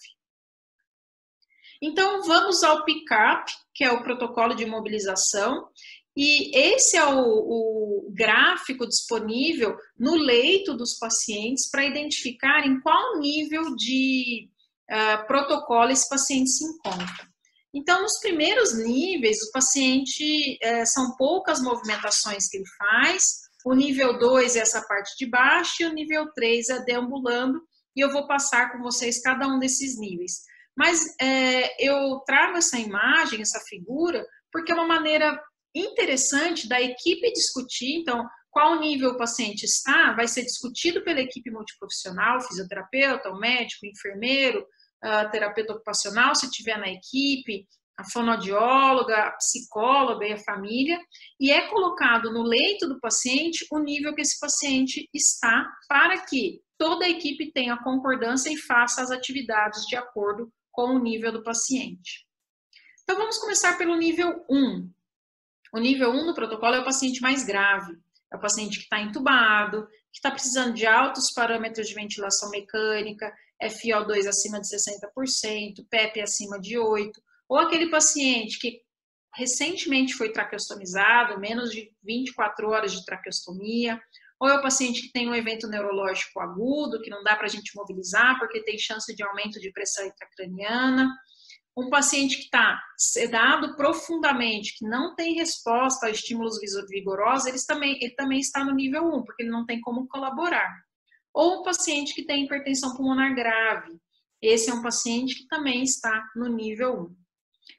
Speaker 3: Então, vamos ao PICAP, que é o protocolo de mobilização, e esse é o gráfico disponível no leito dos pacientes para identificar em qual nível de protocolo esse paciente se encontra. Então, nos primeiros níveis, o paciente, são poucas movimentações que ele faz, o nível 2 é essa parte de baixo e o nível 3 é deambulando, e eu vou passar com vocês cada um desses níveis. Mas eu trago essa imagem, essa figura, porque é uma maneira interessante da equipe discutir, então, qual nível o paciente está, vai ser discutido pela equipe multiprofissional, fisioterapeuta, o médico, o enfermeiro, terapeuta ocupacional, se tiver na equipe, a fonoaudióloga, a psicóloga e a família, e é colocado no leito do paciente o nível que esse paciente está, para que toda a equipe tenha concordância e faça as atividades de acordo com o nível do paciente. Então, vamos começar pelo nível 1. O nível 1 do protocolo é o paciente mais grave, é o paciente que está entubado, que está precisando de altos parâmetros de ventilação mecânica, FiO2 acima de 60%, PEP acima de 8%, ou aquele paciente que recentemente foi traqueostomizado, menos de 24 horas de traqueostomia, ou é o paciente que tem um evento neurológico agudo, que não dá para a gente mobilizar porque tem chance de aumento de pressão intracraniana, um paciente que está sedado profundamente, que não tem resposta a estímulos vigorosos, ele também está no nível 1, porque ele não tem como colaborar. Ou um paciente que tem hipertensão pulmonar grave, esse é um paciente que também está no nível 1.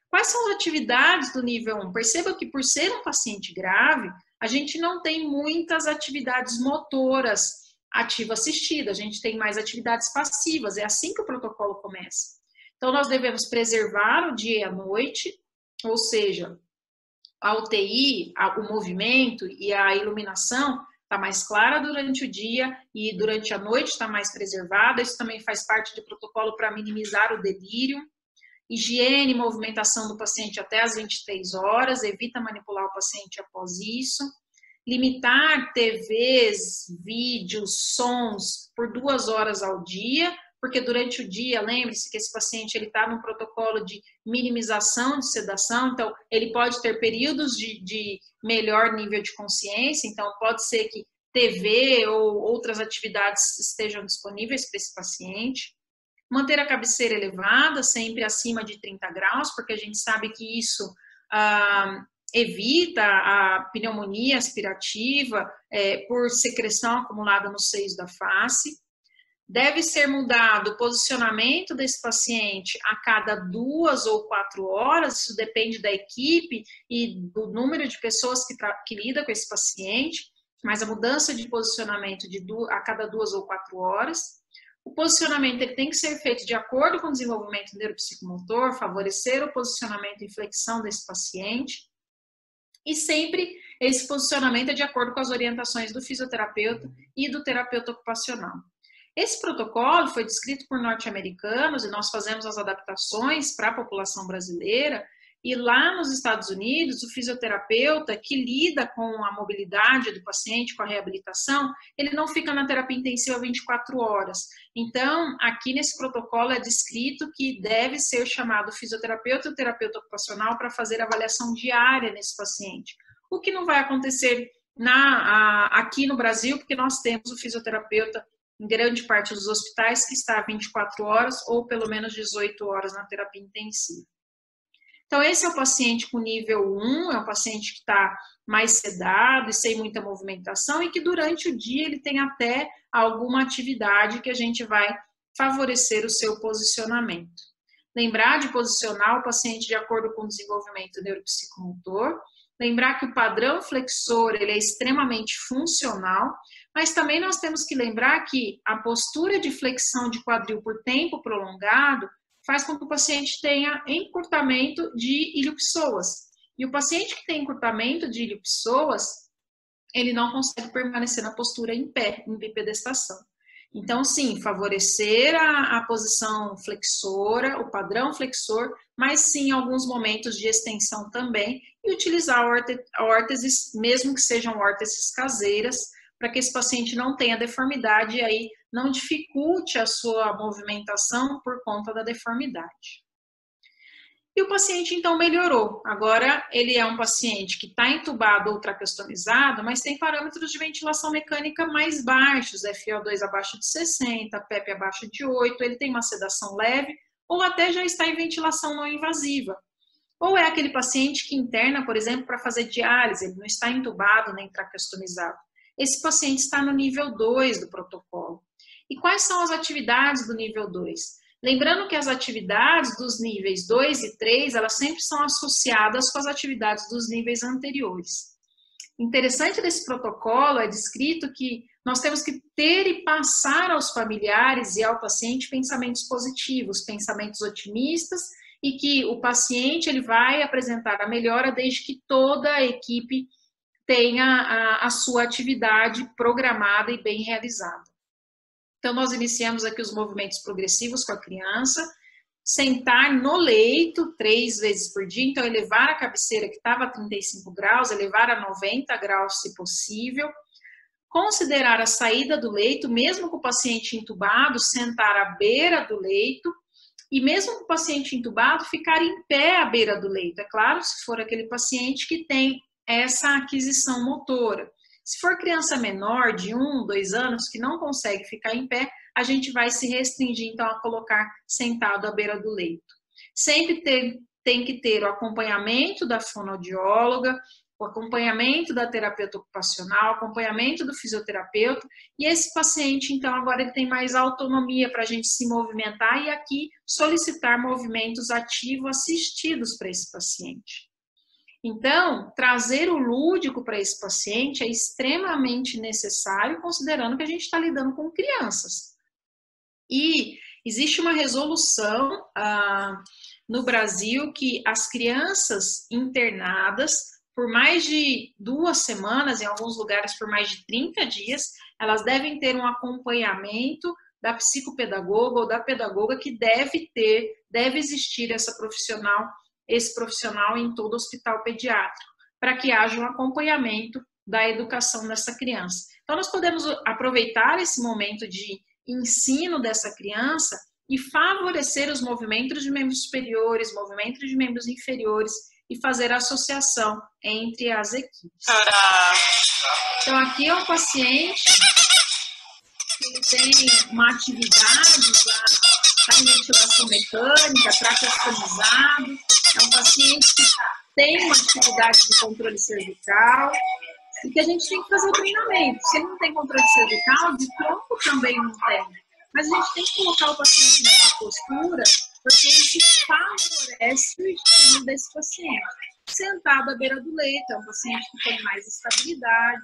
Speaker 3: Quais são as atividades do nível 1? Perceba que por ser um paciente grave, a gente não tem muitas atividades motoras ativo assistido, a gente tem mais atividades passivas, é assim que o protocolo começa. Então, nós devemos preservar o dia e a noite, ou seja, a UTI, o movimento e a iluminação está mais clara durante o dia e durante a noite está mais preservada. Isso também faz parte do protocolo para minimizar o delírio. Higiene e movimentação do paciente até as 23 horas, evita manipular o paciente após isso. Limitar TVs, vídeos, sons por 2 horas ao dia, porque durante o dia, lembre-se que esse paciente está num protocolo de minimização de sedação, então ele pode ter períodos de melhor nível de consciência, então pode ser que TV ou outras atividades estejam disponíveis para esse paciente. Manter a cabeceira elevada, sempre acima de 30 graus, porque a gente sabe que isso evita a pneumonia aspirativa por secreção acumulada nos seios da face. Deve ser mudado o posicionamento desse paciente a cada 2 ou 4 horas, isso depende da equipe e do número de pessoas que lida com esse paciente, mas a mudança de posicionamento a cada 2 ou 4 horas. O posicionamento ele tem que ser feito de acordo com o desenvolvimento neuropsicomotor, favorecer o posicionamento e flexão desse paciente. E sempre esse posicionamento é de acordo com as orientações do fisioterapeuta e do terapeuta ocupacional. Esse protocolo foi descrito por norte-americanos e nós fazemos as adaptações para a população brasileira. E lá nos Estados Unidos, o fisioterapeuta que lida com a mobilidade do paciente, com a reabilitação, ele não fica na terapia intensiva 24 horas. Então, aqui nesse protocolo é descrito que deve ser chamado o fisioterapeuta e o terapeuta ocupacional para fazer avaliação diária nesse paciente. O que não vai acontecer aqui no Brasil, porque nós temos o fisioterapeuta em grande parte dos hospitais que está 24 horas ou pelo menos 18 horas na terapia intensiva. Então, esse é o paciente com nível 1, é um paciente que está mais sedado e sem muita movimentação e que durante o dia ele tem até alguma atividade que a gente vai favorecer o seu posicionamento. Lembrar de posicionar o paciente de acordo com o desenvolvimento neuropsicomotor, lembrar que o padrão flexor ele é extremamente funcional, mas também nós temos que lembrar que a postura de flexão de quadril por tempo prolongado faz com que o paciente tenha encurtamento de ilho-psoas. E o paciente que tem encurtamento de ilho-psoas, ele não consegue permanecer na postura em pé, em bipedestação. Então, sim, favorecer a posição flexora, o padrão flexor, mas sim, em alguns momentos de extensão também, e utilizar órteses, mesmo que sejam órteses caseiras, para que esse paciente não tenha deformidade e aí não dificulte a sua movimentação por conta da deformidade. E o paciente, então, melhorou. Agora, ele é um paciente que está entubado ou traqueostomizado, mas tem parâmetros de ventilação mecânica mais baixos, FiO2 abaixo de 60, PEP abaixo de 8, ele tem uma sedação leve, ou até já está em ventilação não invasiva. Ou é aquele paciente que interna, por exemplo, para fazer diálise, ele não está entubado nem traqueostomizado. Esse paciente está no nível 2 do protocolo. E quais são as atividades do nível 2? Lembrando que as atividades dos níveis 2 e 3, elas sempre são associadas com as atividades dos níveis anteriores. Interessante desse protocolo é descrito que nós temos que ter e passar aos familiares e ao paciente pensamentos positivos, pensamentos otimistas, e que o paciente ele vai apresentar a melhora desde que toda a equipe tenha a sua atividade programada e bem realizada. Então, nós iniciamos aqui os movimentos progressivos com a criança, sentar no leito 3 vezes por dia, então elevar a cabeceira que estava a 35 graus, elevar a 90 graus se possível, considerar a saída do leito, mesmo com o paciente entubado, sentar à beira do leito, e mesmo com o paciente entubado, ficar em pé à beira do leito, é claro, se for aquele paciente que tem essa aquisição motora. Se for criança menor, de 1, 2 anos, que não consegue ficar em pé, a gente vai se restringir, então, a colocar sentado à beira do leito. Sempre tem que ter o acompanhamento da fonoaudióloga, o acompanhamento da terapeuta ocupacional, o acompanhamento do fisioterapeuta, e esse paciente, então, agora ele tem mais autonomia para a gente se movimentar e aqui solicitar movimentos ativos assistidos para esse paciente. Então, trazer o lúdico para esse paciente é extremamente necessário, considerando que a gente está lidando com crianças. E existe uma resolução no Brasil que as crianças internadas por mais de 2 semanas, em alguns lugares por mais de 30 dias, elas devem ter um acompanhamento da psicopedagoga ou da pedagoga que deve existir esse profissional em todo hospital pediátrico, para que haja um acompanhamento da educação dessa criança. Então, nós podemos aproveitar esse momento de ensino dessa criança e favorecer os movimentos de membros superiores, movimentos de membros inferiores e fazer a associação entre as equipes. Então, aqui é um paciente que tem uma atividade já está em ventilação mecânica, traqueostomizado, é um paciente que tem uma dificuldade de controle cervical e que a gente tem que fazer o treinamento. Se ele não tem controle cervical, de tronco também não tem. Mas a gente tem que colocar o paciente nessa postura, porque isso favorece o estímulo desse paciente. Sentado à beira do leito, é um paciente que tem mais estabilidade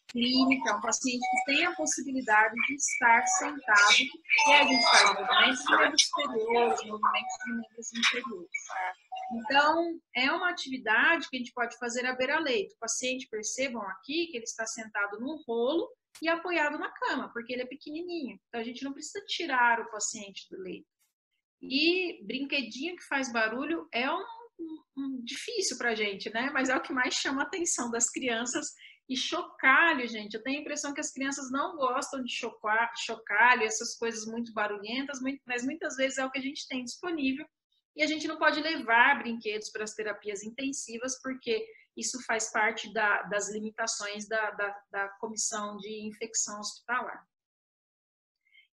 Speaker 3: clínica, é um paciente que tem a possibilidade de estar sentado, e a gente faz movimentos de membros superiores, movimentos de membros inferiores. Então, é uma atividade que a gente pode fazer à beira-leito. O paciente, percebam aqui que ele está sentado num rolo e apoiado na cama, porque ele é pequenininho. Então, a gente não precisa tirar o paciente do leito. E brinquedinho que faz barulho é difícil para a gente, né? Mas é o que mais chama a atenção das crianças. E chocalho, gente, eu tenho a impressão que as crianças não gostam de chocalho, essas coisas muito barulhentas, mas muitas vezes é o que a gente tem disponível. E a gente não pode levar brinquedos para as terapias intensivas, porque isso faz parte das limitações da comissão de infecção hospitalar.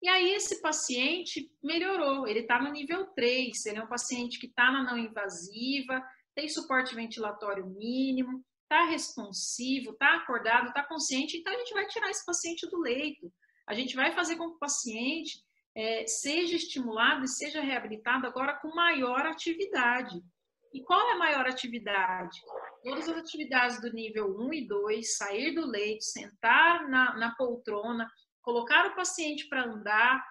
Speaker 3: E aí esse paciente melhorou, ele está no nível 3, ele é um paciente que está na não invasiva, tem suporte ventilatório mínimo, está responsivo, está acordado, está consciente, então a gente vai tirar esse paciente do leito. A gente vai fazer com que o paciente seja estimulado e seja reabilitado agora com maior atividade. E qual é a maior atividade? Todas as atividades do nível 1 e 2, sair do leito, sentar na poltrona, colocar o paciente para andar,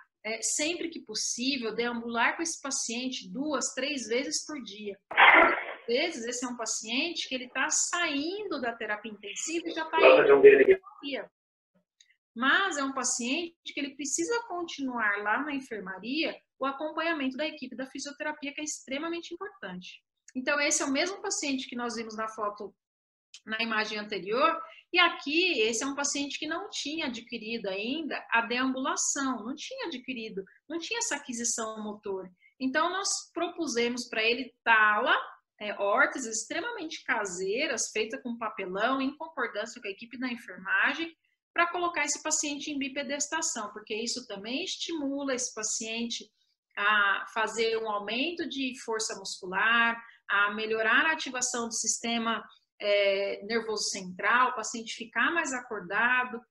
Speaker 3: sempre que possível, deambular com esse paciente 2, 3 vezes por dia. Às vezes, esse é um paciente que ele está saindo da terapia intensiva e já está indo para a terapia. Mas é um paciente que ele precisa continuar lá na enfermaria o acompanhamento da equipe da fisioterapia, que é extremamente importante. Então, esse é o mesmo paciente que nós vimos na foto, na imagem anterior, e aqui esse é um paciente que não tinha adquirido ainda a deambulação, não tinha essa aquisição motor. Então, nós propusemos para ele tala, órteses extremamente caseiras, feitas com papelão, em concordância com a equipe da enfermagem, para colocar esse paciente em bipedestação, porque isso também estimula esse paciente a fazer um aumento de força muscular, a melhorar a ativação do sistema nervoso central, o paciente ficar mais acordado,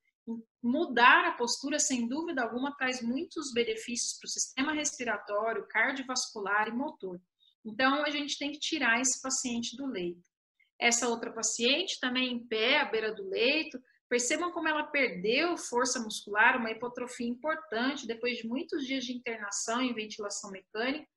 Speaker 3: mudar a postura, sem dúvida alguma, traz muitos benefícios para o sistema respiratório, cardiovascular e motor. Então, a gente tem que tirar esse paciente do leito. Essa outra paciente, também em pé, à beira do leito, percebam como ela perdeu força muscular, uma hipotrofia importante, depois de muitos dias de internação em ventilação mecânica,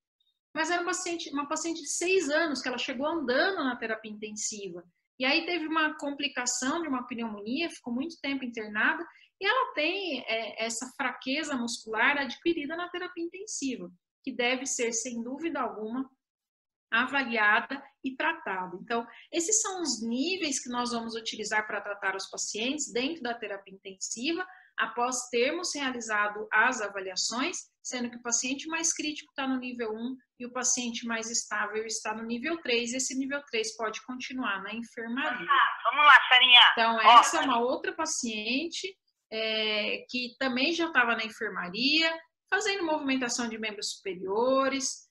Speaker 3: mas era uma paciente de 6 anos, que ela chegou andando na terapia intensiva. E aí teve uma complicação de uma pneumonia, ficou muito tempo internada, e ela tem essa fraqueza muscular adquirida na terapia intensiva, que deve ser, sem dúvida alguma, avaliada e tratada. Então, esses são os níveis que nós vamos utilizar para tratar os pacientes dentro da terapia intensiva, após termos realizado as avaliações, sendo que o paciente mais crítico está no nível 1 e o paciente mais estável está no nível 3. Esse nível 3 pode continuar na enfermaria.
Speaker 4: Vamos lá, Sarinha.
Speaker 3: Então, essa é uma outra paciente que também já estava na enfermaria, fazendo movimentação de membros superiores,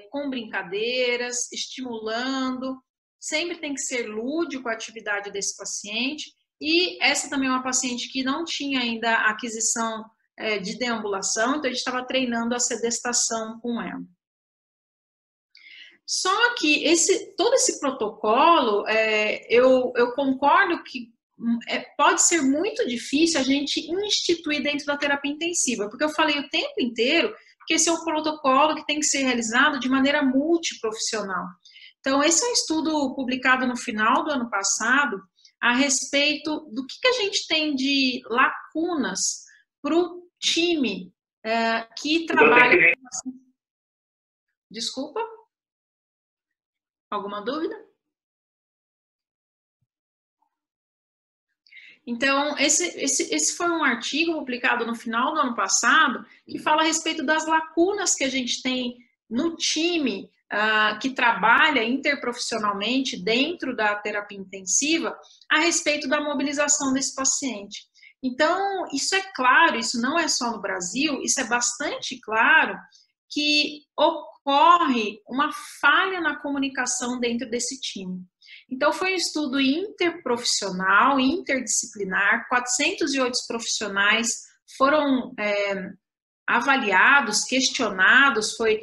Speaker 3: com brincadeiras, estimulando. Sempre tem que ser lúdico a atividade desse paciente. E essa também é uma paciente que não tinha ainda aquisição de deambulação, então a gente estava treinando a sedestação com ela. Só que todo esse protocolo, eu concordo que pode ser muito difícil a gente instituir dentro da terapia intensiva, porque eu falei o tempo inteiro que esse é um protocolo que tem que ser realizado de maneira multiprofissional. Então, esse é um estudo publicado no final do ano passado a respeito do que a gente tem de lacunas para o time que trabalha... Desculpa? Alguma dúvida? Então, esse foi um artigo publicado no final do ano passado que fala a respeito das lacunas que a gente tem no time que trabalha interprofissionalmente dentro da terapia intensiva a respeito da mobilização desse paciente. Então, isso é claro, isso não é só no Brasil, isso é bastante claro que ocorre uma falha na comunicação dentro desse time. Então, foi um estudo interprofissional, interdisciplinar, 408 profissionais foram avaliados, questionados, foi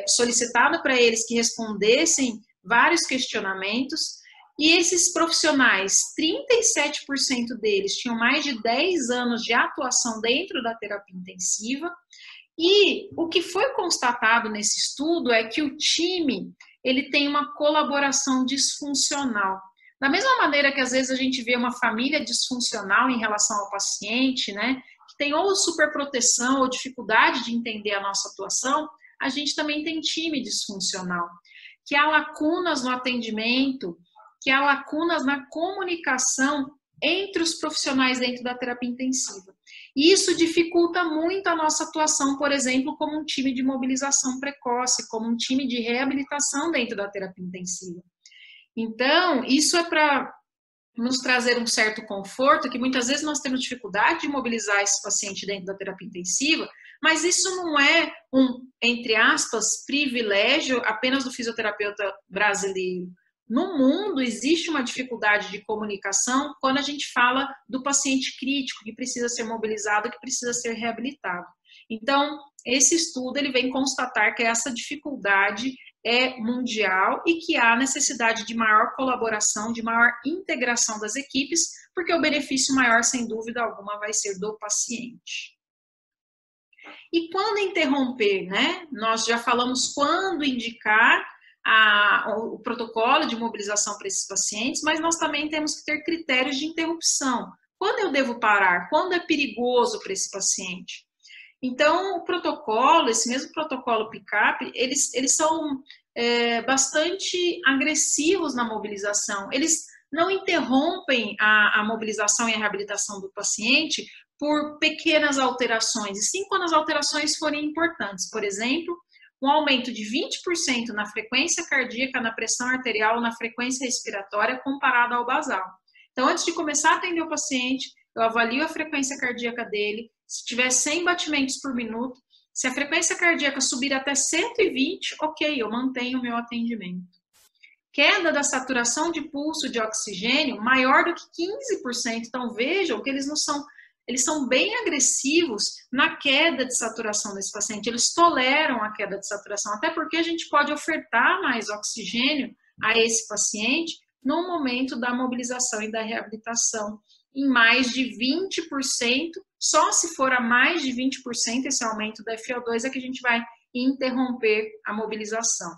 Speaker 3: solicitado para eles que respondessem vários questionamentos, e esses profissionais, 37% deles tinham mais de 10 anos de atuação dentro da terapia intensiva, e o que foi constatado nesse estudo é que o time ele tem uma colaboração disfuncional. Da mesma maneira que às vezes a gente vê uma família disfuncional em relação ao paciente, né, que tem ou superproteção ou dificuldade de entender a nossa atuação, a gente também tem time disfuncional, que há lacunas no atendimento, que há lacunas na comunicação entre os profissionais dentro da terapia intensiva. E isso dificulta muito a nossa atuação, por exemplo, como um time de mobilização precoce, como um time de reabilitação dentro da terapia intensiva. Então, isso é para nos trazer um certo conforto, que muitas vezes nós temos dificuldade de mobilizar esse paciente dentro da terapia intensiva, mas isso não é um, entre aspas, privilégio apenas do fisioterapeuta brasileiro. No mundo, existe uma dificuldade de comunicação quando a gente fala do paciente crítico, que precisa ser mobilizado, que precisa ser reabilitado. Então, esse estudo ele vem constatar que essa dificuldade é mundial e que há necessidade de maior colaboração, de maior integração das equipes, porque o benefício maior, sem dúvida alguma, vai ser do paciente. E quando interromper, né? Nós já falamos quando indicar o protocolo de mobilização para esses pacientes, mas nós também temos que ter critérios de interrupção. Quando eu devo parar? Quando é perigoso para esse paciente? Então, o protocolo, esse mesmo protocolo PICAP, eles são bastante agressivos na mobilização. Eles não interrompem a mobilização e a reabilitação do paciente por pequenas alterações, e sim quando as alterações forem importantes. Por exemplo, um aumento de 20% na frequência cardíaca, na pressão arterial, na frequência respiratória comparado ao basal. Então, antes de começar a atender o paciente, eu avalio a frequência cardíaca dele. Se tiver 100 batimentos por minuto, se a frequência cardíaca subir até 120, ok, eu mantenho o meu atendimento. Queda da saturação de pulso de oxigênio maior do que 15%. Então, vejam que eles são bem agressivos na queda de saturação desse paciente. Eles toleram a queda de saturação, até porque a gente pode ofertar mais oxigênio a esse paciente no momento da mobilização e da reabilitação. Em mais de 20%, só se for a mais de 20% esse aumento da FiO2 é que a gente vai interromper a mobilização.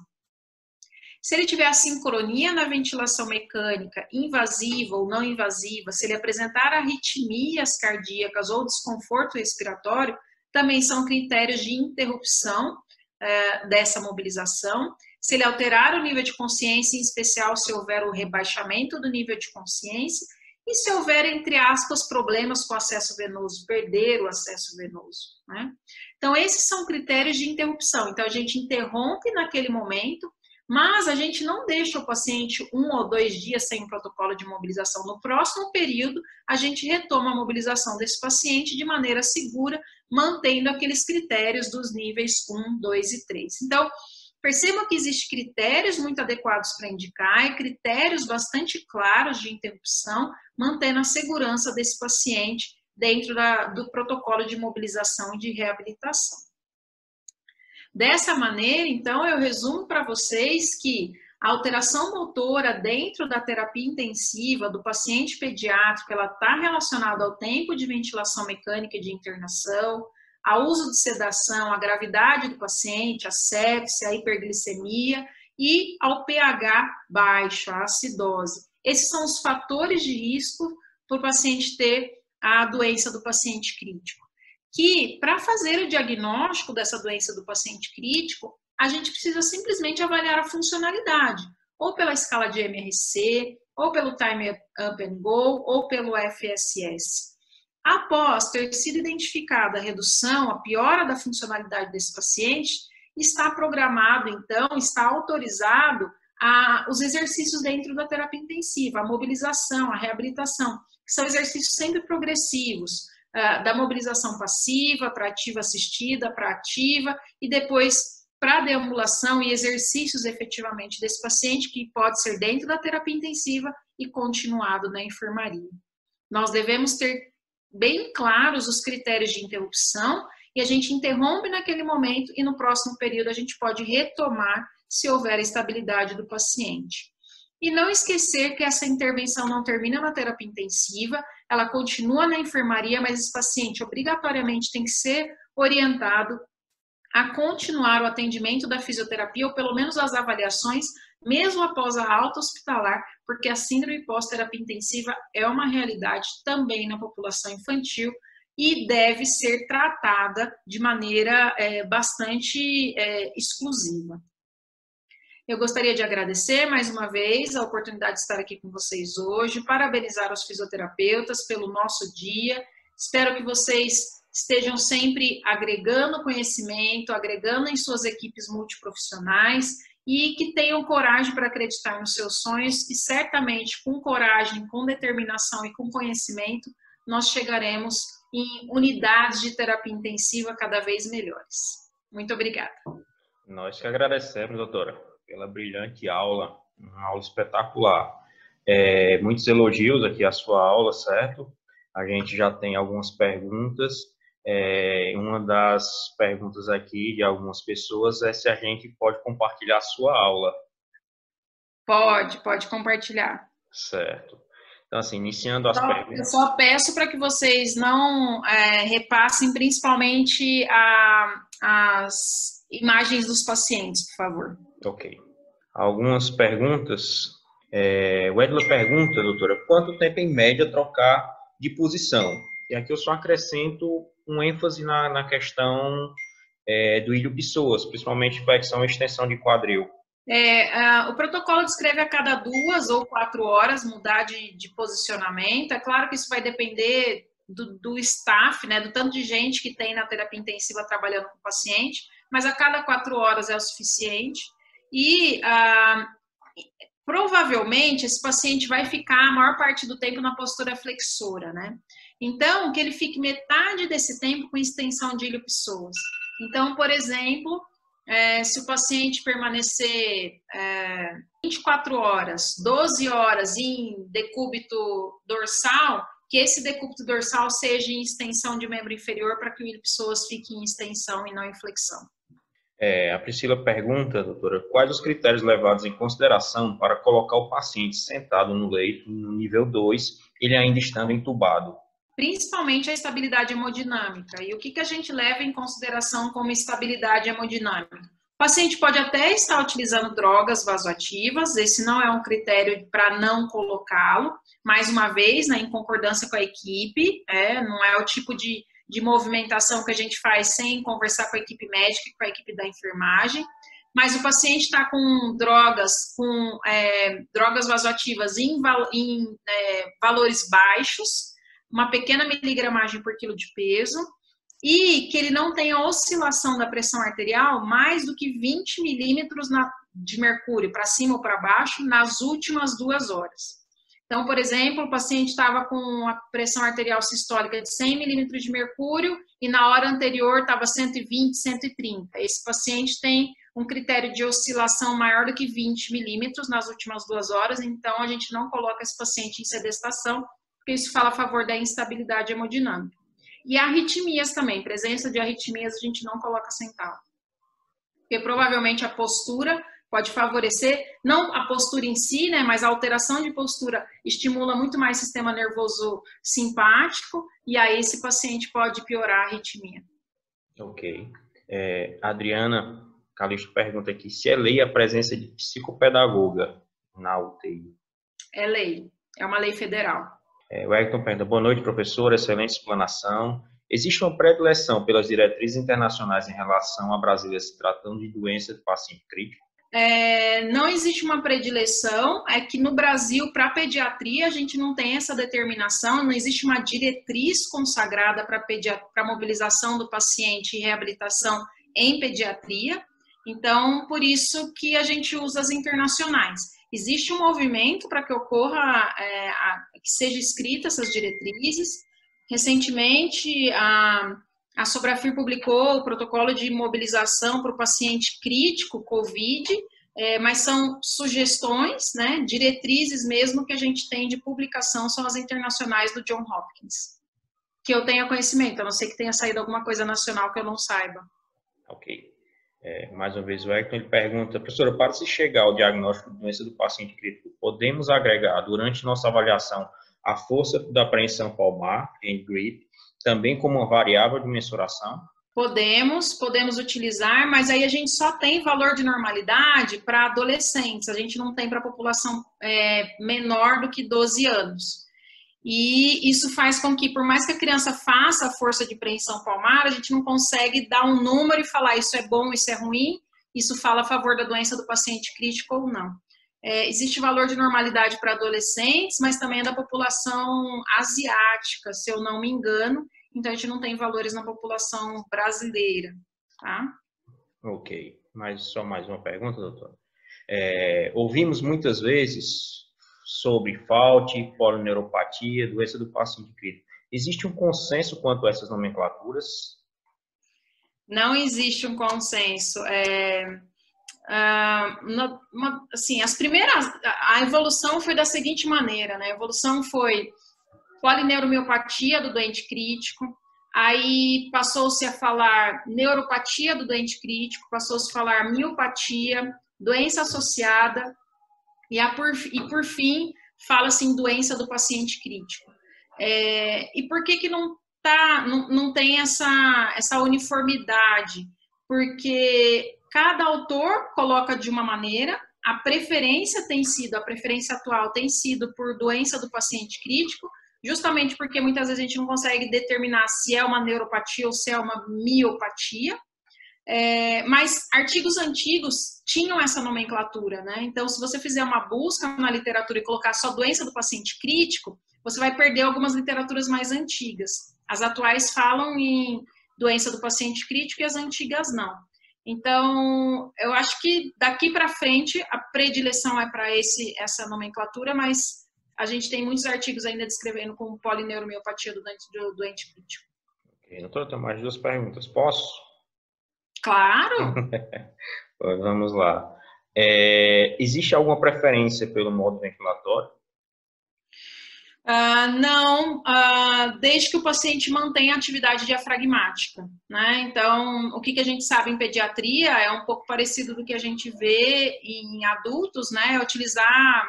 Speaker 3: Se ele tiver assincronia na ventilação mecânica, invasiva ou não invasiva, se ele apresentar arritmias cardíacas ou desconforto respiratório, também são critérios de interrupção dessa mobilização. Se ele alterar o nível de consciência, em especial se houver o rebaixamento do nível de consciência, e se houver, entre aspas, problemas com acesso venoso, perder o acesso venoso, né? Então, esses são critérios de interrupção. Então, a gente interrompe naquele momento, mas a gente não deixa o paciente 1 ou 2 dias sem um protocolo de mobilização. No próximo período, a gente retoma a mobilização desse paciente de maneira segura, mantendo aqueles critérios dos níveis 1, 2 e 3. Então, percebam que existem critérios muito adequados para indicar e critérios bastante claros de interrupção, mantendo a segurança desse paciente dentro do protocolo de mobilização e de reabilitação. Dessa maneira, então, eu resumo para vocês que a alteração motora dentro da terapia intensiva do paciente pediátrico, ela está relacionada ao tempo de ventilação mecânica e de internação, ao uso de sedação, à gravidade do paciente, a sepse, a hiperglicemia e ao pH baixo, a acidose. Esses são os fatores de risco para o paciente ter a doença do paciente crítico. Que, para fazer o diagnóstico dessa doença do paciente crítico, a gente precisa simplesmente avaliar a funcionalidade, ou pela escala de MRC, ou pelo Time Up and Go, ou pelo FSS. Após ter sido identificada a redução, a piora da funcionalidade desse paciente, está programado, então, está autorizado os exercícios dentro da terapia intensiva, a mobilização, a reabilitação, que são exercícios sempre progressivos, da mobilização passiva para ativa assistida, para ativa, e depois para deambulação e exercícios efetivamente desse paciente, que pode ser dentro da terapia intensiva e continuado na enfermaria. Nós devemos ter bem claros os critérios de interrupção e a gente interrompe naquele momento e no próximo período a gente pode retomar se houver estabilidade do paciente. E não esquecer que essa intervenção não termina na terapia intensiva, ela continua na enfermaria, mas esse paciente obrigatoriamente tem que ser orientado a continuar o atendimento da fisioterapia, ou pelo menos as avaliações, mesmo após a alta hospitalar, porque a síndrome pós-terapia intensiva é uma realidade também na população infantil e deve ser tratada de maneira bastante exclusiva. Eu gostaria de agradecer mais uma vez a oportunidade de estar aqui com vocês hoje, parabenizar os fisioterapeutas pelo nosso dia, espero que vocês estejam sempre agregando conhecimento, agregando em suas equipes multiprofissionais e que tenham coragem para acreditar nos seus sonhos e certamente com coragem, com determinação e com conhecimento, nós chegaremos em unidades de terapia intensiva cada vez melhores. Muito obrigada.
Speaker 1: Nós que agradecemos, doutora, pela brilhante aula, uma aula espetacular. Muitos elogios aqui à sua aula, certo? A gente já tem algumas perguntas. Uma das perguntas aqui de algumas pessoas é se a gente pode compartilhar a sua aula.
Speaker 3: Pode compartilhar.
Speaker 1: Certo. Então, assim, iniciando as perguntas.
Speaker 3: Eu só peço para que vocês não repassem principalmente as imagens dos pacientes, por favor.
Speaker 1: Ok. Algumas perguntas. O Edler pergunta, doutora, quanto tempo em média trocar de posição? E aqui eu só acrescento um ênfase na questão do ilho-pessoas, principalmente flexão e extensão de quadril.
Speaker 3: O protocolo descreve a cada 2 ou 4 horas mudar de posicionamento. É claro que isso vai depender do staff, né, do tanto de gente que tem na terapia intensiva trabalhando com o paciente, mas a cada 4 horas é o suficiente. E provavelmente esse paciente vai ficar a maior parte do tempo na postura flexora, né? Então, que ele fique metade desse tempo com extensão de ilho-pessoas. Então, por exemplo, se o paciente permanecer 24 horas, 12 horas em decúbito dorsal, que esse decúbito dorsal seja em extensão de membro inferior para que o ilho-pessoas fique em extensão e não em flexão.
Speaker 1: A Priscila pergunta, doutora, quais os critérios levados em consideração para colocar o paciente sentado no leito no nível 2, ele ainda estando entubado?
Speaker 3: Principalmente a estabilidade hemodinâmica. E o que a gente leva em consideração como estabilidade hemodinâmica? O paciente pode até estar utilizando drogas vasoativas, esse não é um critério para não colocá-lo, mais uma vez, né, em concordância com a equipe, não é o tipo de movimentação que a gente faz sem conversar com a equipe médica e com a equipe da enfermagem, mas o paciente está com drogas vasoativas em valores baixos, uma pequena miligramagem por quilo de peso, e que ele não tenha oscilação da pressão arterial mais do que 20 milímetros de mercúrio, para cima ou para baixo, nas últimas 2 horas. Então, por exemplo, o paciente estava com a pressão arterial sistólica de 100 milímetros de mercúrio e na hora anterior estava 120, 130. Esse paciente tem um critério de oscilação maior do que 20 milímetros nas últimas 2 horas, então a gente não coloca esse paciente em sedestação, porque isso fala a favor da instabilidade hemodinâmica. E arritmias também, presença de arritmias a gente não coloca sentado. porque provavelmente a postura pode favorecer, não a postura em si, né, mas a alteração de postura estimula muito mais o sistema nervoso simpático, e aí esse paciente pode piorar a arritmia.
Speaker 1: Ok. Adriana Calixto pergunta aqui, se é lei a presença de psicopedagoga na UTI?
Speaker 3: É lei, é uma lei federal.
Speaker 1: O Hector pergunta, boa noite, professor, excelente explanação. Existe uma predileção pelas diretrizes internacionais em relação a Brasília se tratando de doença de paciente crítico?
Speaker 3: Não existe uma predileção, é que no Brasil, para pediatria, a gente não tem essa determinação, não existe uma diretriz consagrada para mobilização do paciente e reabilitação em pediatria, então, por isso que a gente usa as internacionais. Existe um movimento para que ocorra, que seja escrita essas diretrizes. Recentemente, a Sobrafir publicou o protocolo de mobilização para o paciente crítico COVID, mas são sugestões, né, diretrizes mesmo que a gente tem de publicação, são as internacionais do John Hopkins, que eu tenha conhecimento, a não ser que tenha saído alguma coisa nacional que eu não saiba.
Speaker 1: Ok. Mais uma vez, o Hector ele pergunta, professora, para se chegar ao diagnóstico de doença do paciente crítico, podemos agregar durante nossa avaliação a força da apreensão palmar, hand grip, também como uma variável de mensuração?
Speaker 3: Podemos utilizar, mas aí a gente só tem valor de normalidade para adolescentes, a gente não tem para a população menor do que 12 anos. E isso faz com que, por mais que a criança faça a força de preensão palmar, a gente não consegue dar um número e falar isso é bom, isso é ruim, isso fala a favor da doença do paciente crítico ou não. Existe valor de normalidade para adolescentes, mas também é da população asiática, se eu não me engano, então a gente não tem valores na população brasileira, tá?
Speaker 1: Ok, só mais uma pergunta, doutora. Ouvimos muitas vezes sobre FAUT, polineuropatia, doença do paciente crítico. Existe um consenso quanto a essas nomenclaturas?
Speaker 3: Não existe um consenso. Assim, a evolução foi da seguinte maneira, né? A evolução foi polineuropatia do doente crítico, aí passou-se a falar neuropatia do doente crítico, passou-se a falar miopatia, doença associada, e por fim, fala-se em doença do paciente crítico. E por que não tem essa uniformidade? Porque cada autor coloca de uma maneira, a preferência atual tem sido por doença do paciente crítico, justamente porque muitas vezes a gente não consegue determinar se é uma neuropatia ou se é uma miopatia, mas artigos antigos tinham essa nomenclatura, né? Então, se você fizer uma busca na literatura e colocar só doença do paciente crítico, você vai perder algumas literaturas mais antigas. As atuais falam em doença do paciente crítico e as antigas não. Então, eu acho que daqui para frente a predileção é para essa nomenclatura, mas a gente tem muitos artigos ainda descrevendo como polineuropatia do doente crítico.
Speaker 1: Ok, doutora, tenho mais duas perguntas. Posso?
Speaker 3: Claro!
Speaker 1: Vamos lá. Existe alguma preferência pelo modo ventilatório?
Speaker 3: Não, desde que o paciente mantenha a atividade diafragmática, né? Então, o que a gente sabe em pediatria é um pouco parecido do que a gente vê em adultos, né? É utilizar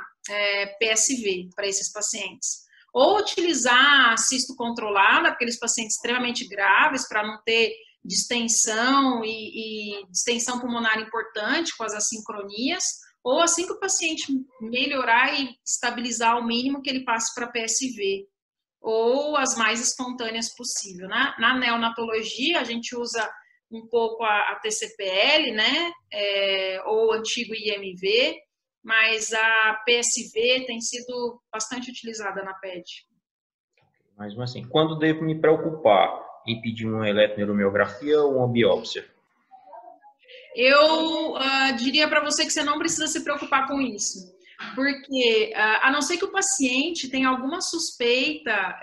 Speaker 3: PSV para esses pacientes. Ou utilizar cisto controlada, aqueles pacientes extremamente graves, para não ter distensão e distensão pulmonar importante com as assincronias, ou assim que o paciente melhorar e estabilizar ao mínimo que ele passe para PSV, ou as mais espontâneas possível. Na neonatologia, a gente usa um pouco a TCPL, né, ou o antigo IMV, mas a PSV tem sido bastante utilizada na PED.
Speaker 1: Mas assim, quando devo me preocupar em pedir uma eletroneuromiografia ou uma biópsia?
Speaker 3: Eu diria para você que você não precisa se preocupar com isso, porque a não ser que o paciente tenha alguma suspeita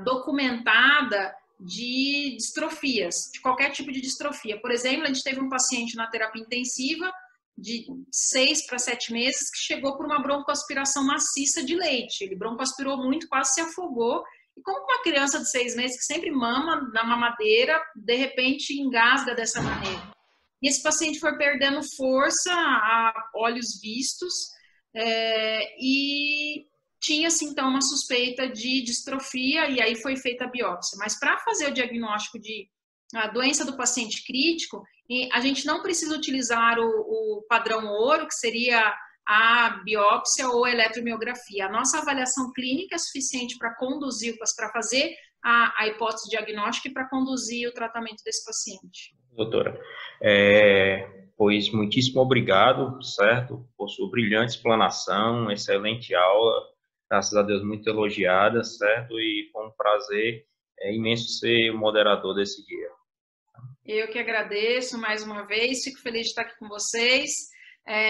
Speaker 3: documentada de distrofias, de qualquer tipo de distrofia. Por exemplo, a gente teve um paciente na terapia intensiva de 6 para 7 meses que chegou por uma broncoaspiração maciça de leite. Ele broncoaspirou muito, quase se afogou. E como uma criança de 6 meses que sempre mama na mamadeira, de repente engasga dessa maneira. e esse paciente foi perdendo força a olhos vistos, e tinha-se então uma suspeita de distrofia, e aí foi feita a biópsia. Mas para fazer o diagnóstico de a doença do paciente crítico, a gente não precisa utilizar o padrão ouro, que seria a biópsia ou a eletromiografia. A nossa avaliação clínica é suficiente para conduzir, para fazer a hipótese diagnóstica e para conduzir o tratamento desse paciente.
Speaker 1: Doutora, pois muitíssimo obrigado, certo, por sua brilhante explanação, excelente aula, graças a Deus muito elogiada, certo, e foi um prazer imenso ser o moderador desse dia.
Speaker 3: Eu que agradeço mais uma vez, fico feliz de estar aqui com vocês.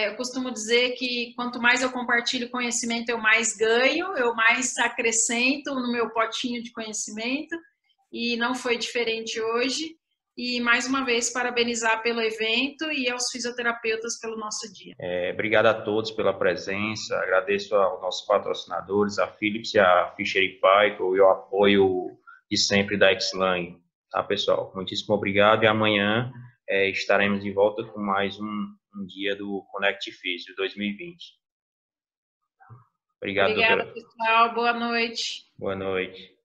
Speaker 3: Eu costumo dizer que quanto mais eu compartilho conhecimento, eu mais ganho, eu mais acrescento no meu potinho de conhecimento, e não foi diferente hoje. E mais uma vez parabenizar pelo evento e aos fisioterapeutas pelo nosso dia.
Speaker 1: Obrigado a todos pela presença, agradeço aos nossos patrocinadores, a Philips e a Fisher & Paykel, e o apoio de sempre da Xlang. Tá, pessoal? Muitíssimo obrigado, e amanhã estaremos de volta com mais um dia do Connect Physio 2020. Obrigado,
Speaker 3: Obrigada,
Speaker 1: doutora.
Speaker 3: pessoal. Boa noite.
Speaker 1: Boa noite.